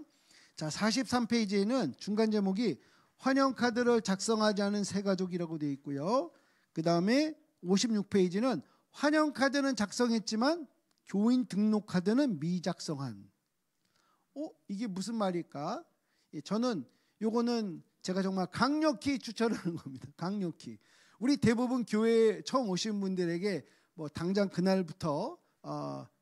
자, 43페이지에는 중간 제목이 환영 카드를 작성하지 않은 새가족이라고 되어 있고요. 그 다음에 56페이지는 환영 카드는 작성했지만 교인 등록 카드는 미작성한. 이게 무슨 말일까? 저는 요거는 제가 정말 강력히 추천하는 겁니다. 강력히. 우리 대부분 교회에 처음 오신 분들에게 뭐 당장 그날부터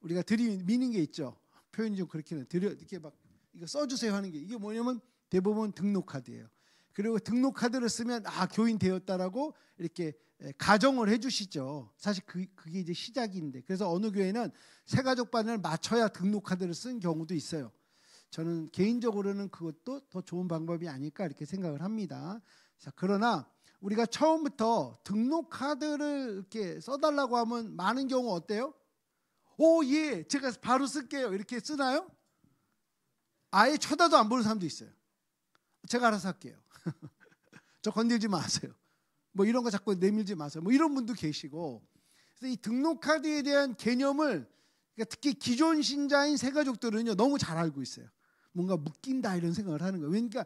우리가 미는 게 있죠. 표현이 좀 그렇게는 이렇게 막 이거 써주세요 하는 게, 이게 뭐냐면 대부분 등록 카드예요. 그리고 등록 카드를 쓰면 교인 되었다라고 이렇게 가정을 해주시죠. 사실 그게 이제 시작인데, 그래서 어느 교회는 새가족반을 맞춰야 등록 카드를 쓴 경우도 있어요. 저는 개인적으로는 그것도 더 좋은 방법이 아닐까 이렇게 생각을 합니다. 자, 그러나 우리가 처음부터 등록 카드를 이렇게 써달라고 하면 많은 경우 어때요? 예, 제가 바로 쓸게요. 이렇게 쓰나요? 아예 쳐다도 안 보는 사람도 있어요. 제가 알아서 할게요. 저 건들지 마세요. 뭐 이런 거 자꾸 내밀지 마세요. 뭐 이런 분도 계시고. 그래서 이 등록 카드에 대한 개념을, 그러니까 특히 기존 신자인 새가족들은요 너무 잘 알고 있어요. 뭔가 묶인다 이런 생각을 하는 거예요. 그러니까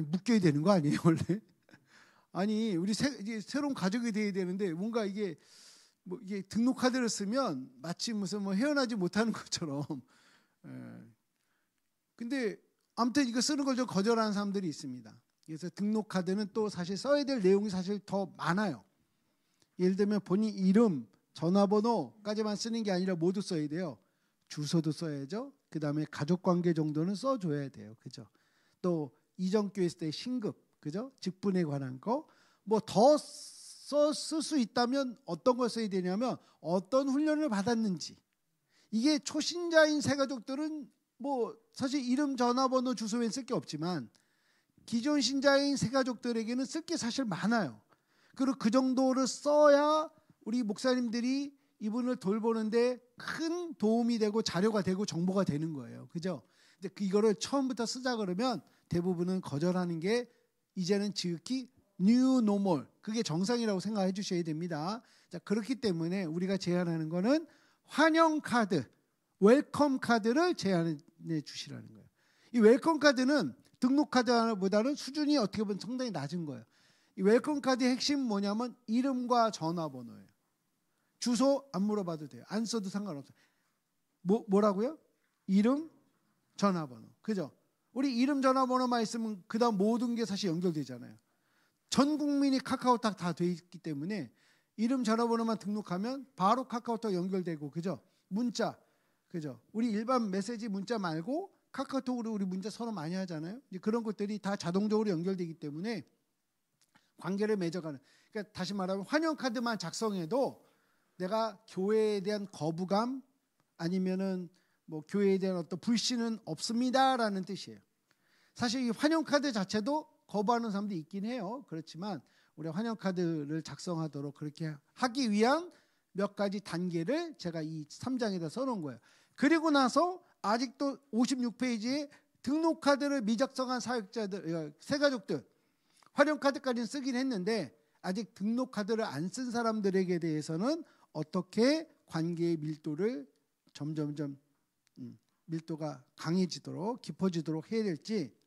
묶여야 되는 거 아니에요 원래? 아니 우리 이제 새로운 가족이 돼야 되는데 뭔가 이게 등록 카드를 쓰면 마치 무슨 헤어나지 못하는 것처럼. 근데 아무튼 이거 쓰는 걸 좀 거절하는 사람들이 있습니다. 그래서 등록 카드는 또 사실 써야 될 내용이 사실 더 많아요. 예를 들면 본인 이름, 전화번호까지만 쓰는 게 아니라 모두 써야 돼요. 주소도 써야죠. 그 다음에 가족관계 정도는 써줘야 돼요. 그죠? 또 이전교회 있을 때 신급, 그죠? 직분에 관한 거. 뭐 더 쓸 수 있다면 어떤 걸 써야 되냐면 어떤 훈련을 받았는지. 이게 초신자인 새가족들은 뭐 사실 이름, 전화번호, 주소엔 쓸 게 없지만 기존 신자인 새가족들에게는 쓸 게 사실 많아요. 그리고 그 정도를 써야 우리 목사님들이 이분을 돌보는데 큰 도움이 되고 자료가 되고 정보가 되는 거예요. 그죠? 근데 이거를 처음부터 쓰자 그러면 대부분은 거절하는 게 이제는 지극히 뉴 노멀, 그게 정상이라고 생각해 주셔야 됩니다. 자, 그렇기 때문에 우리가 제안하는 거는 환영 카드, 웰컴 카드를 제안해 주시라는 거예요. 이 웰컴 카드는 등록 카드보다는 수준이 어떻게 보면 상당히 낮은 거예요. 이 웰컴 카드의 핵심은 뭐냐면 이름과 전화번호예요. 주소 안 물어봐도 돼요. 안 써도 상관없어요. 뭐라고요? 이름, 전화번호. 그죠? 우리 이름, 전화번호만 있으면 그 다음 모든 게 사실 연결되잖아요. 전 국민이 카카오톡 다 돼 있기 때문에 이름, 전화번호만 등록하면 바로 카카오톡 연결되고, 그죠? 문자, 그죠? 우리 일반 메시지 문자 말고 카카오톡으로 우리 문자 서로 많이 하잖아요. 이제 그런 것들이 다 자동적으로 연결되기 때문에 관계를 맺어가는. 그러니까 다시 말하면 환영 카드만 작성해도 내가 교회에 대한 거부감 아니면은 뭐 교회에 대한 어떤 불신은 없습니다라는 뜻이에요. 사실 이 환영 카드 자체도 거부하는 사람도 있긴 해요. 그렇지만 우리 환영 카드를 작성하도록 그렇게 하기 위한 몇 가지 단계를 제가 이 3장에다 써놓은 거예요. 그리고 나서 아직도 56페이지에 등록 카드를 미작성한 사역자들, 새가족들 활용 카드까지는 쓰긴 했는데 아직 등록 카드를 안 쓴 사람들에게 대해서는 어떻게 관계의 밀도를 점점점 밀도가 강해지도록 깊어지도록 해야 될지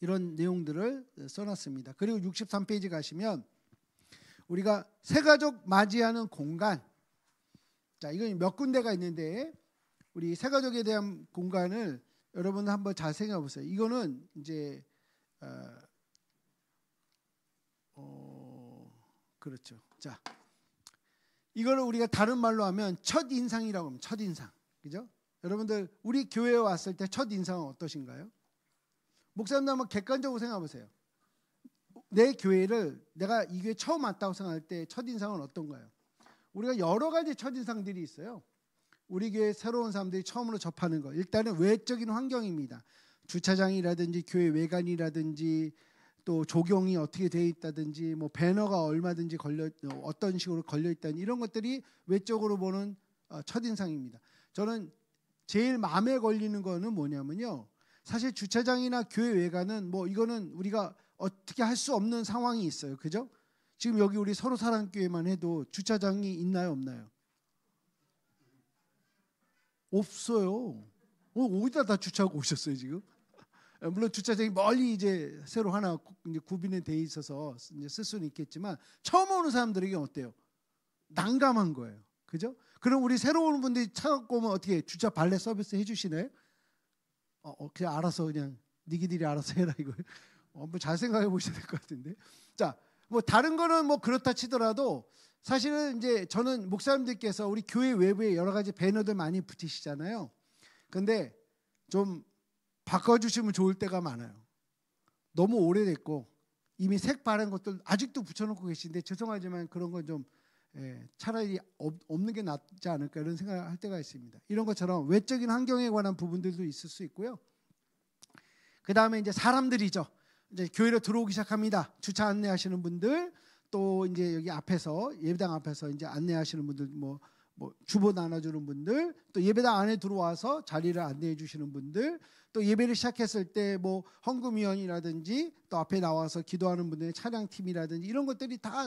이런 내용들을 써놨습니다. 그리고 63페이지 가시면 우리가 새가족 맞이하는 공간, 자 이건 몇 군데가 있는데 우리 새가족에 대한 공간을 여러분 한번 잘 생각해 보세요. 이거는 이제 그렇죠. 자 이거를 우리가 다른 말로 하면 첫 인상이라고 하면 첫 인상, 그죠? 여러분들 우리 교회에 왔을 때 첫 인상은 어떠신가요? 목사님들 한번 객관적으로 생각해 보세요. 내 교회를 내가 이 교회 처음 왔다고 생각할 때 첫 인상은 어떤가요? 우리가 여러 가지 첫 인상들이 있어요. 우리 교회 새로운 사람들이 처음으로 접하는 거, 일단은 외적인 환경입니다. 주차장이라든지 교회 외관이라든지 또 조경이 어떻게 되어 있다든지 뭐 배너가 얼마든지 어떤 식으로 걸려 있다든지 이런 것들이 외적으로 보는 첫인상입니다. 저는 제일 마음에 걸리는 거는 뭐냐면요, 사실 주차장이나 교회 외관은 뭐 이거는 우리가 어떻게 할 수 없는 상황이 있어요. 그죠? 지금 여기 우리 서로 사랑교회만 해도 주차장이 있나요, 없나요? 없어요. 어디다 다 주차하고 오셨어요 지금? 물론 주차장이 멀리 이제 새로 하나 이제 구비는 돼 있어서 이제 쓸 수는 있겠지만 처음 오는 사람들에게 어때요? 난감한 거예요. 그죠? 그럼 우리 새로 오는 분들이 차 갖고 오면 어떻게 주차 발레 서비스 해주시나요? 그냥 알아서 그냥 니기들이 알아서 해라 이거. 한번 잘 생각해 보셔야 될 것 같은데. 자, 뭐 다른 거는 뭐 그렇다 치더라도 사실은 이제 저는 목사님들께서 우리 교회 외부에 여러 가지 배너들 많이 붙이시잖아요. 근데 좀 바꿔주시면 좋을 때가 많아요. 너무 오래됐고 이미 색 바른 것들 아직도 붙여놓고 계신데 죄송하지만 그런 건 좀 차라리 없는 게 낫지 않을까 이런 생각을 할 때가 있습니다. 이런 것처럼 외적인 환경에 관한 부분들도 있을 수 있고요. 그 다음에 이제 사람들이죠. 이제 교회로 들어오기 시작합니다. 주차 안내하시는 분들, 또 이제 여기 앞에서 예배당 앞에서 이제 안내하시는 분들, 뭐 주보 나눠주는 분들, 또 예배당 안에 들어와서 자리를 안내해 주시는 분들, 또 예배를 시작했을 때 뭐 헌금위원이라든지 또 앞에 나와서 기도하는 분들의 찬양팀이라든지 이런 것들이 다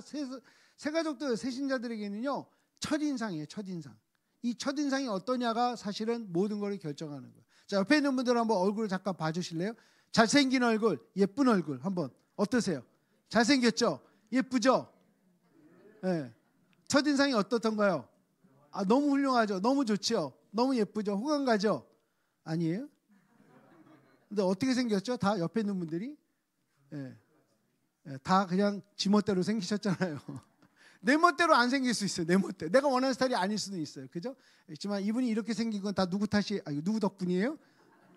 새가족들 새신자들에게는요 첫인상이에요. 첫인상. 이 첫인상이 어떠냐가 사실은 모든 걸 결정하는 거예요. 자, 옆에 있는 분들 한번 얼굴을 잠깐 봐주실래요? 잘생긴 얼굴, 예쁜 얼굴 한번 어떠세요? 잘생겼죠? 예쁘죠? 네. 첫인상이 어떻던가요? 너무 훌륭하죠? 너무 좋죠? 너무 예쁘죠? 호감 가죠? 아니에요? 근데 어떻게 생겼죠? 다 옆에 있는 분들이? 네. 다 그냥 지멋대로 생기셨잖아요. 내 멋대로 안 생길 수 있어요. 내 멋대로. 내가 원하는 스타일이 아닐 수도 있어요. 그죠? 그렇지만 이분이 이렇게 생긴 건 다 누구 탓이, 누구 덕분이에요?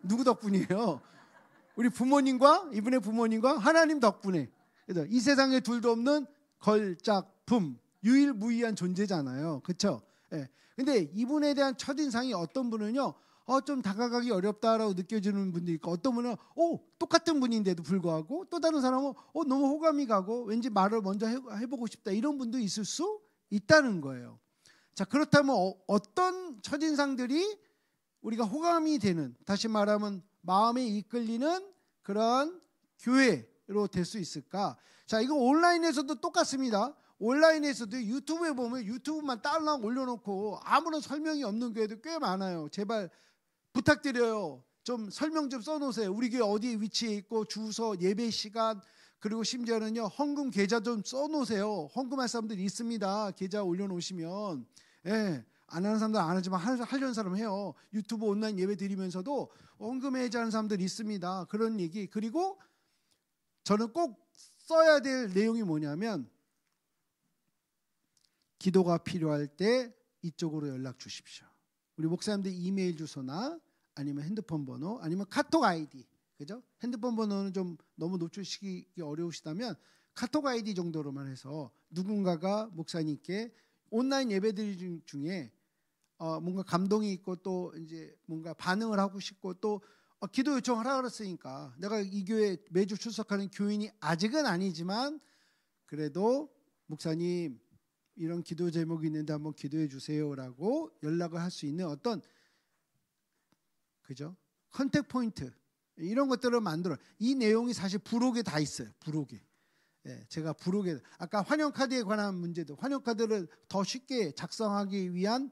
누구 덕분이에요? 우리 부모님과 이분의 부모님과 하나님 덕분에. 그래서 이 세상에 둘도 없는 걸작품, 유일무이한 존재잖아요. 그렇죠? 예. 근데 이분에 대한 첫인상이 어떤 분은요, 좀 다가가기 어렵다라고 느껴지는 분도 있고, 어떤 분은 똑같은 분인데도 불구하고 또 다른 사람은 너무 호감이 가고 왠지 말을 먼저 해보고 싶다 이런 분도 있을 수 있다는 거예요. 자, 그렇다면 어떤 첫인상들이 우리가 호감이 되는, 다시 말하면 마음에 이끌리는 그런 교회로 될 수 있을까? 자, 이거 온라인에서도 똑같습니다. 온라인에서도 유튜브에 보면 유튜브만 딸랑 올려놓고 아무런 설명이 없는 교회도 꽤 많아요. 제발 부탁드려요. 좀 설명 좀 써놓으세요. 우리 교회 어디에 위치해 있고 주소, 예배 시간, 그리고 심지어는요 헌금 계좌 좀 써놓으세요. 헌금할 사람들이 있습니다. 계좌 올려놓으시면. 안 하는 사람들 안 하지만 하려는 사람 해요. 유튜브 온라인 예배 드리면서도 헌금 해지하는 사람들이 있습니다. 그런 얘기. 그리고 저는 꼭 써야 될 내용이 뭐냐면, 기도가 필요할 때 이쪽으로 연락 주십시오. 우리 목사님들 이메일 주소나 아니면 핸드폰 번호 아니면 카톡 아이디, 그죠? 핸드폰 번호는 좀 너무 노출시키기 어려우시다면 카톡 아이디 정도로만 해서 누군가가 목사님께 온라인 예배들 중에 뭔가 감동이 있고 또 이제 뭔가 반응을 하고 싶고 또 기도 요청하라 그랬으니까 내가 이 교회 매주 출석하는 교인이 아직은 아니지만 그래도 목사님 이런 기도 제목이 있는데 한번 기도해 주세요라고 연락을 할 수 있는 어떤 그죠? 컨택 포인트 이런 것들을 만들어. 이 내용이 사실 부록에 다 있어요. 부록에. 제가 부록에 아까 환영카드에 관한 문제도 환영카드를 더 쉽게 작성하기 위한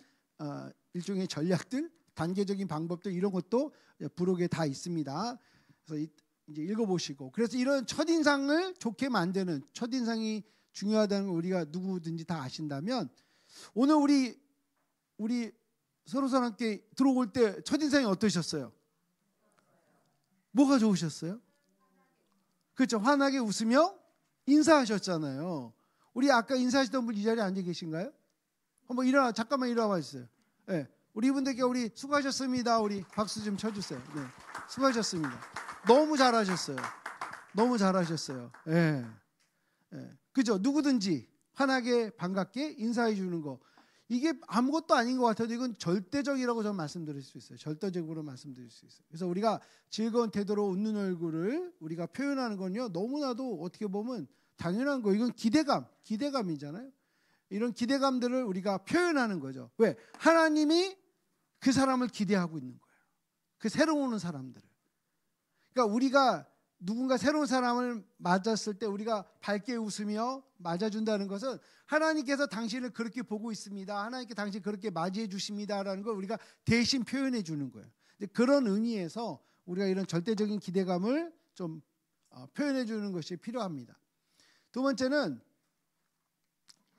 일종의 전략들, 단계적인 방법들 이런 것도 부록에 다 있습니다. 그래서 이제 읽어보시고 그래서 이런 첫인상을 좋게 만드는 첫인상이 중요하다는 걸 우리가 누구든지 다 아신다면 오늘 우리 서로 사람께 들어올 때 첫인상이 어떠셨어요? 뭐가 좋으셨어요? 그렇죠. 환하게 웃으며 인사하셨잖아요. 우리 아까 인사하시던 분 이 자리에 앉아 계신가요? 한번 잠깐만 일어나 주세요. 네. 우리 이분들께 우리 수고하셨습니다. 우리 박수 좀 쳐주세요. 네. 수고하셨습니다. 너무 잘하셨어요. 너무 잘하셨어요. 네. 네. 그죠? 누구든지 환하게 반갑게 인사해 주는 거. 이게 아무것도 아닌 것 같아도 이건 절대적이라고 저는 말씀드릴 수 있어요. 절대적으로 말씀드릴 수 있어요. 그래서 우리가 즐거운 태도로 웃는 얼굴을 우리가 표현하는 건요. 너무나도 어떻게 보면 당연한 거. 이건 기대감이잖아요. 이런 기대감들을 우리가 표현하는 거죠. 왜? 하나님이 그 사람을 기대하고 있는 거예요. 그 새로 오는 사람들을. 그러니까 우리가 누군가 새로운 사람을 맞았을 때 우리가 밝게 웃으며 맞아준다는 것은 하나님께서 당신을 그렇게 보고 있습니다. 하나님께 당신 그렇게 맞이해 주십니다라는 걸 우리가 대신 표현해 주는 거예요. 그런 의미에서 우리가 이런 절대적인 기대감을 좀 표현해 주는 것이 필요합니다. 두 번째는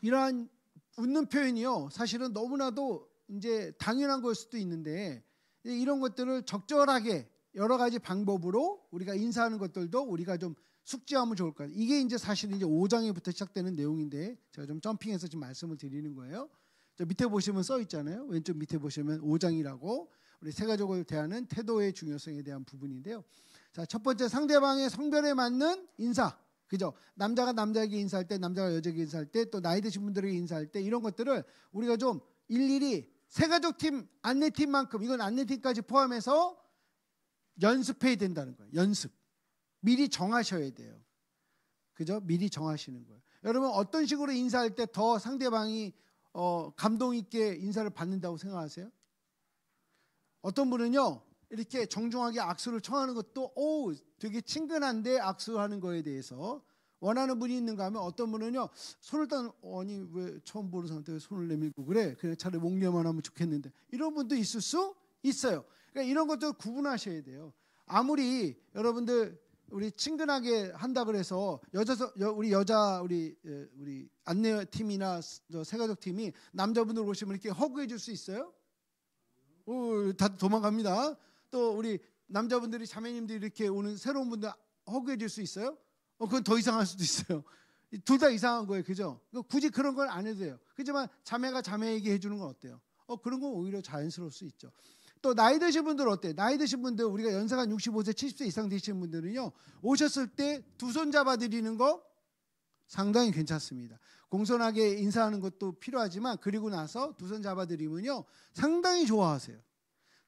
이러한 웃는 표현이요. 사실은 너무나도 이제 당연한 걸 수도 있는데 이런 것들을 적절하게 여러 가지 방법으로 우리가 인사하는 것들도 우리가 좀 숙지하면 좋을 것 같아요. 이게 이제 사실 이제 5장에부터 시작되는 내용인데 제가 좀 점핑해서 지금 말씀을 드리는 거예요. 저 밑에 보시면 써 있잖아요. 왼쪽 밑에 보시면 5장이라고 우리 세 가족을 대하는 태도의 중요성에 대한 부분인데요. 자, 첫 번째 상대방의 성별에 맞는 인사. 그죠? 남자가 남자에게 인사할 때, 남자가 여자에게 인사할 때, 또 나이 드신 분들에게 인사할 때 이런 것들을 우리가 좀 일일이 세 가족 팀, 안내팀만큼 이건 안내팀까지 포함해서 연습해야 된다는 거예요. 연습. 미리 정하셔야 돼요. 그죠? 미리 정하시는 거예요. 여러분 어떤 식으로 인사할 때 더 상대방이 감동 있게 인사를 받는다고 생각하세요? 어떤 분은요. 이렇게 정중하게 악수를 청하는 것도 되게 친근한데 악수하는 거에 대해서 원하는 분이 있는가 하면 어떤 분은요. 손을 아니 왜 처음 보는 사람한테 손을 내밀고 그래? 그냥 차라리 목례만 하면 좋겠는데 이런 분도 있을 수 있어요. 그러니까 이런 것들 구분하셔야 돼요. 아무리 여러분들 우리 친근하게 한다 그래서 우리 안내팀이나 세가족 팀이 남자분들 오시면 이렇게 허그해 줄 수 있어요? 다 도망갑니다. 또 우리 남자분들이 자매님들이 이렇게 오는 새로운 분들 허그해 줄 수 있어요? 그건 더 이상할 수도 있어요. 둘 다 이상한 거예요. 그죠? 굳이 그런 걸 안 해도 돼요. 그렇지만 자매가 자매에게 해주는 건 어때요? 그런 건 오히려 자연스러울 수 있죠. 또 나이 드신 분들 어때요? 나이 드신 분들 우리가 연세가 한 65세 70세 이상 되신 분들은요. 오셨을 때 두 손 잡아드리는 거 상당히 괜찮습니다. 공손하게 인사하는 것도 필요하지만 그리고 나서 두 손 잡아드리면요. 상당히 좋아하세요.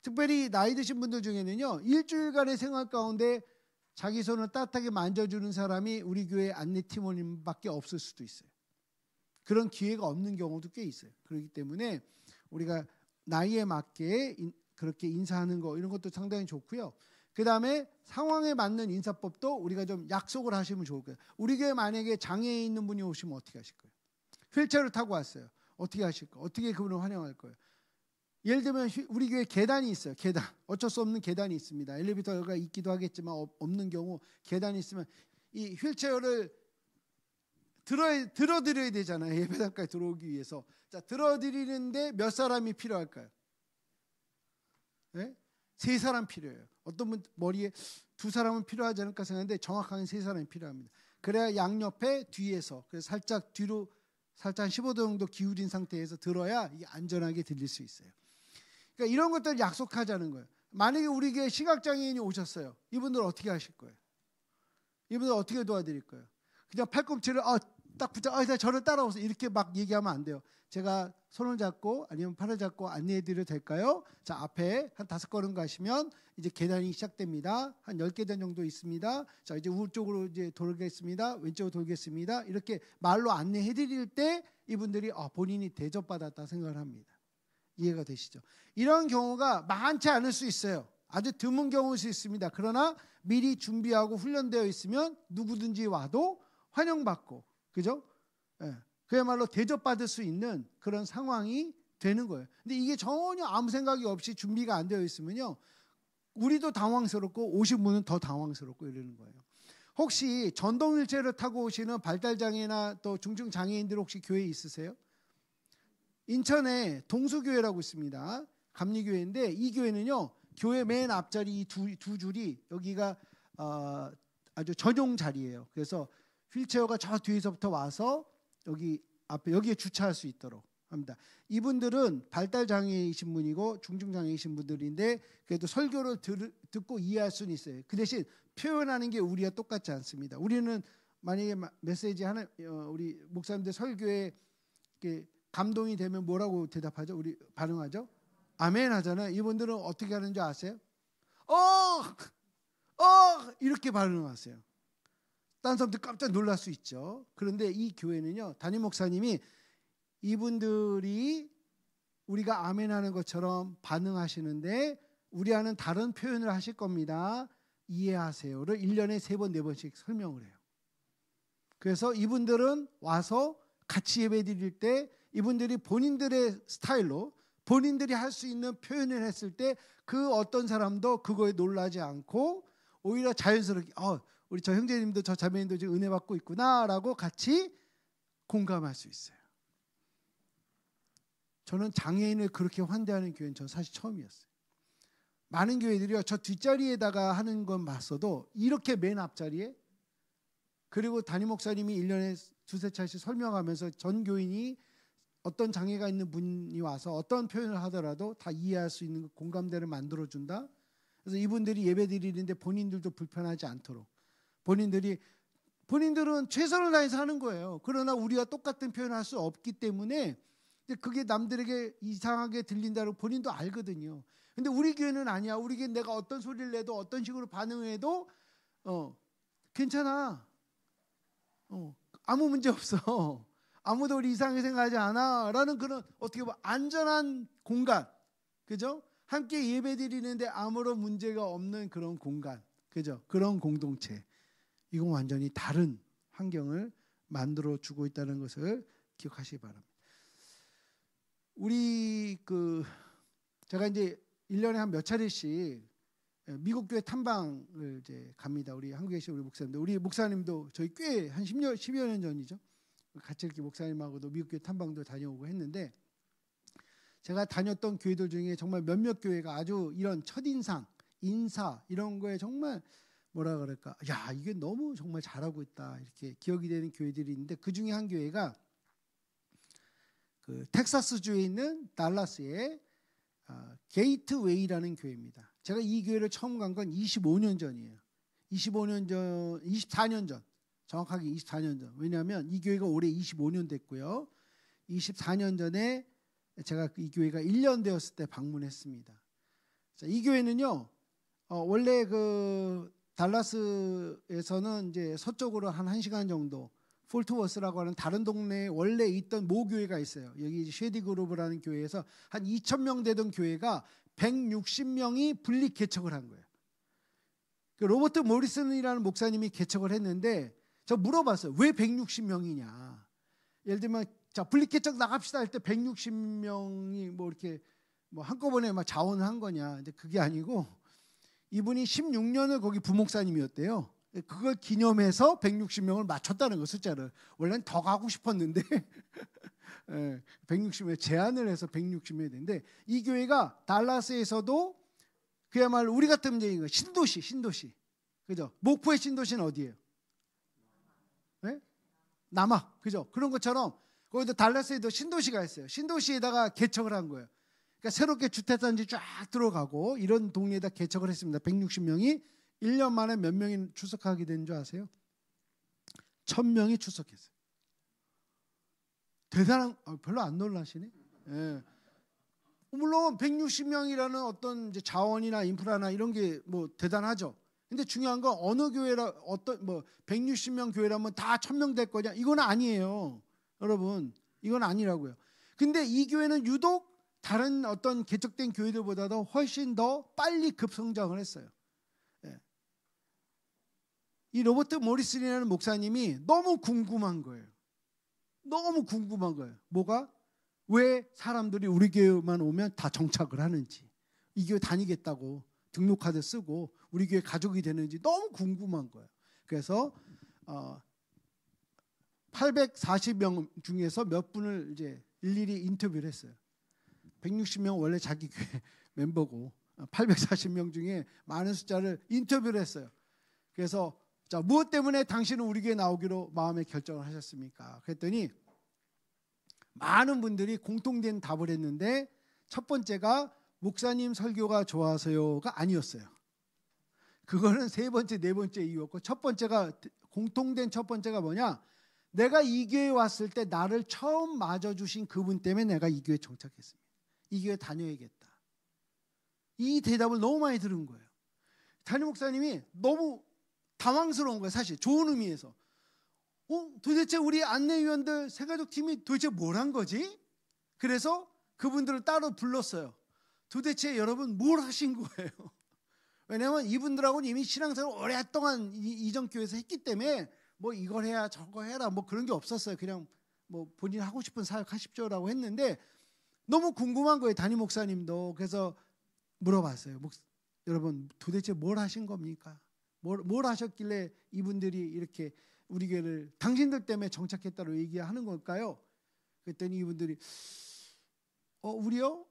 특별히 나이 드신 분들 중에는요. 일주일간의 생활 가운데 자기 손을 따뜻하게 만져주는 사람이 우리 교회 안내팀원님밖에 없을 수도 있어요. 그런 기회가 없는 경우도 꽤 있어요. 그렇기 때문에 우리가 나이에 맞게 그렇게 인사하는 거 이런 것도 상당히 좋고요. 그 다음에 상황에 맞는 인사법도 우리가 좀 약속을 하시면 좋을 거예요. 우리 교회 만약에 장애에 있는 분이 오시면 어떻게 하실 거예요? 휠체어를 타고 왔어요. 어떻게 하실 거예요? 어떻게 그분을 환영할 거예요? 예를 들면 우리 교회 계단이 있어요. 계단. 어쩔 수 없는 계단이 있습니다. 엘리베이터가 있기도 하겠지만 없는 경우 계단이 있으면 이 휠체어를 들어드려야 되잖아요. 예배당까지 들어오기 위해서. 자, 들어드리는데 몇 사람이 필요할까요? 네? 3사람 필요해요. 어떤 분 머리에 2사람은 필요하지 않을까 생각하는데 정확하게 3사람이 필요합니다. 그래야 양옆에 뒤에서 그래서 살짝 뒤로 살짝 한 15도 정도 기울인 상태에서 들어야 이게 안전하게 들릴 수 있어요. 그러니까 이런 것들을 약속하자는 거예요. 만약에 우리 교회 시각장애인이 오셨어요. 이분들 어떻게 하실 거예요? 이분들 어떻게 도와드릴 거예요? 그냥 팔꿈치를 딱 붙잡아 저를 따라오세요. 이렇게 막 얘기하면 안 돼요. 제가 손을 잡고 아니면 팔을 잡고 안내해 드려도 될까요? 자, 앞에 한 5걸음 가시면 이제 계단이 시작됩니다. 한 10계단 정도 있습니다. 자, 이제 우측으로 이제 돌겠습니다. 왼쪽으로 돌겠습니다. 이렇게 말로 안내해 드릴 때 이분들이 본인이 대접받았다 생각을 합니다. 이해가 되시죠? 이런 경우가 많지 않을 수 있어요. 아주 드문 경우일 수 있습니다. 그러나 미리 준비하고 훈련되어 있으면 누구든지 와도 환영받고, 그죠? 예. 그야말로 대접받을 수 있는 그런 상황이 되는 거예요. 근데 이게 전혀 아무 생각이 없이 준비가 안 되어 있으면요, 우리도 당황스럽고 오신 분은 더 당황스럽고 이러는 거예요. 혹시 전동휠체어를 타고 오시는 발달장애나 또 중증장애인들 혹시 교회에 있으세요? 인천에 동수교회라고 있습니다. 감리교회인데 이 교회는요, 교회 맨 앞자리 이 두 줄이 여기가 아주 전용 자리예요. 그래서 휠체어가 저 뒤에서부터 와서 여기 앞에 여기에 주차할 수 있도록 합니다. 이분들은 발달 장애이신 분이고 중증 장애이신 분들인데 그래도 설교를 듣고 이해할 수는 있어요. 그 대신 표현하는 게 우리와 똑같지 않습니다. 우리는 만약에 메시지 하나 우리 목사님들 설교에 감동이 되면 뭐라고 대답하죠? 우리 반응하죠? 아멘 하잖아요. 이분들은 어떻게 하는 줄 아세요? 이렇게 반응하세요. 다른 사람들 깜짝 놀랄 수 있죠. 그런데 이 교회는요, 담임 목사님이 이분들이 우리가 아멘 하는 것처럼 반응하시는데 우리와는 다른 표현을 하실 겁니다. 이해하세요를 1년에 3번, 4번씩 설명을 해요. 그래서 이분들은 와서 같이 예배 드릴 때 이분들이 본인들의 스타일로 본인들이 할 수 있는 표현을 했을 때 그 어떤 사람도 그거에 놀라지 않고 오히려 자연스럽게 우리 저 형제님도 저 자매님도 지금 은혜 받고 있구나라고 같이 공감할 수 있어요. 저는 장애인을 그렇게 환대하는 교회는 전 사실 처음이었어요. 많은 교회들이요, 저 뒷자리에다가 하는 건 봤어도 이렇게 맨 앞자리에, 그리고 담임 목사님이 1년에 2-3차례씩 설명하면서 전 교인이 어떤 장애가 있는 분이 와서 어떤 표현을 하더라도 다 이해할 수 있는 공감대를 만들어준다. 그래서 이분들이 예배 드리는데 본인들도 불편하지 않도록 본인들은 최선을 다해서 하는 거예요. 그러나 우리와 똑같은 표현을 할 수 없기 때문에 그게 남들에게 이상하게 들린다고 본인도 알거든요. 근데 우리 교회는 아니야. 우리 교회는 내가 어떤 소리를 내도 어떤 식으로 반응을 해도 괜찮아. 아무 문제 없어. 아무도 우리 이상하게 생각하지 않아 라는 그런 어떻게 보면 안전한 공간, 그죠? 함께 예배 드리는데 아무런 문제가 없는 그런 공간, 그죠? 그런 공동체, 이건 완전히 다른 환경을 만들어 주고 있다는 것을 기억하시기 바랍니다. 우리 제가 이제 1년에 한 몇 차례씩 미국 교회 탐방을 이제 갑니다. 우리 한국에 계신 우리 목사님들, 우리 목사님도 저희 꽤 한 10여 년 전이죠. 같이 이렇게 목사님하고도 미국 교회 탐방도 다녀오고 했는데, 제가 다녔던 교회들 중에 정말 몇몇 교회가 아주 이런 첫인상, 인사 이런 거에 정말 뭐라 그럴까, 야 이게 너무 정말 잘하고 있다 이렇게 기억이 되는 교회들이 있는데, 그 중에 한 교회가 텍사스주에 있는 달라스의 게이트웨이라는 교회입니다. 제가 이 교회를 처음 간 건 25년 전이에요. 24년 전. 정확하게 24년 전. 왜냐하면 이 교회가 올해 25년 됐고요. 24년 전에 제가 이 교회가 1년 되었을 때 방문했습니다. 자, 이 교회는요, 원래 달라스에서는 이제 서쪽으로 한 1시간 정도 폴트워스라고 하는 다른 동네에 원래 있던 모교회가 있어요. 여기 쉐디 그룹이라는 교회에서 한 2,000명 되던 교회가 160명이 분리 개척을 한 거예요. 로버트 모리슨이라는 목사님이 개척을 했는데, 저 물어봤어요. 왜 160명이냐? 예를 들면 자, 분리 개척 나갑시다 할 때 160명이 뭐 이렇게 뭐 한꺼번에 막 자원을 한 거냐? 근데 그게 아니고 이분이 16년을 거기 부목사님이었대요. 그걸 기념해서 160명을 맞췄다는 거, 숫자를. 원래는 더 가고 싶었는데 160명 제한을 해서 160명이 됐는데, 이 교회가 달라스에서도 그야말로 우리 같은 얘기인 거예요. 신도시. 그죠? 목포의 신도시는 어디예요? 네? 남아. 그죠? 그런 것처럼 거기도 달라스에도 신도시가 있어요. 신도시에다가 개척을 한 거예요. 그러니까 새롭게 주택단지 쫙 들어가고 이런 동네에다 개척을 했습니다. 160명이 1년 만에 몇 명이 출석하게 된 줄 아세요? 1,000명이 출석했어요. 대단한 별로 안 놀라시네. 예. 물론 160명이라는 어떤 이제 자원이나 인프라나 이런 게 뭐 대단하죠. 근데 중요한 건 어느 교회라 어떤 뭐 160명 교회라면 다 1000명 될 거냐? 이건 아니에요. 여러분, 이건 아니라고요. 근데 이 교회는 유독 다른 어떤 개척된 교회들보다도 훨씬 더 빨리 급성장을 했어요. 예. 이 로버트 모리슨이라는 목사님이 너무 궁금한 거예요. 너무 궁금한 거예요. 뭐가? 왜 사람들이 우리 교회만 오면 다 정착을 하는지, 이 교회 다니겠다고 등록카드 쓰고 우리 교회 가족이 되는지 너무 궁금한 거예요. 그래서 840명 중에서 몇 분을 이제 일일이 인터뷰를 했어요. 160명 원래 자기 교회 멤버고 840명 중에 많은 숫자를 인터뷰를 했어요. 그래서 자, 무엇 때문에 당신은 우리 교회 나오기로 마음의 결정을 하셨습니까? 그랬더니 많은 분들이 공통된 답을 했는데 첫 번째가 목사님 설교가 좋아서요가 아니었어요. 그거는 세 번째, 네 번째 이유였고 첫 번째가 공통된 첫 번째가 뭐냐? 내가 이 교회에 왔을 때 나를 처음 맞아주신 그분 때문에 내가 이 교회에 정착했습니다. 이 교회 다녀야겠다. 이 대답을 너무 많이 들은 거예요. 담임 목사님이 너무 당황스러운 거예요. 사실 좋은 의미에서. 도대체 우리 안내위원들 새가족팀이 도대체 뭘 한 거지? 그래서 그분들을 따로 불렀어요. 도대체 여러분 뭘 하신 거예요? 왜냐하면 이분들하고는 이미 신앙생활을 오랫동안 이전 교회에서 했기 때문에 뭐 이걸 해야 저거 해라 뭐 그런 게 없었어요. 그냥 뭐 본인 하고 싶은 사역 하십시오라고 했는데 너무 궁금한 거예요. 담임 목사님도. 그래서 물어봤어요. 여러분 도대체 뭘 하신 겁니까? 뭘 하셨길래 이분들이 이렇게 우리 교회를 당신들 때문에 정착했다고 얘기하는 걸까요? 그랬더니 이분들이 우리요?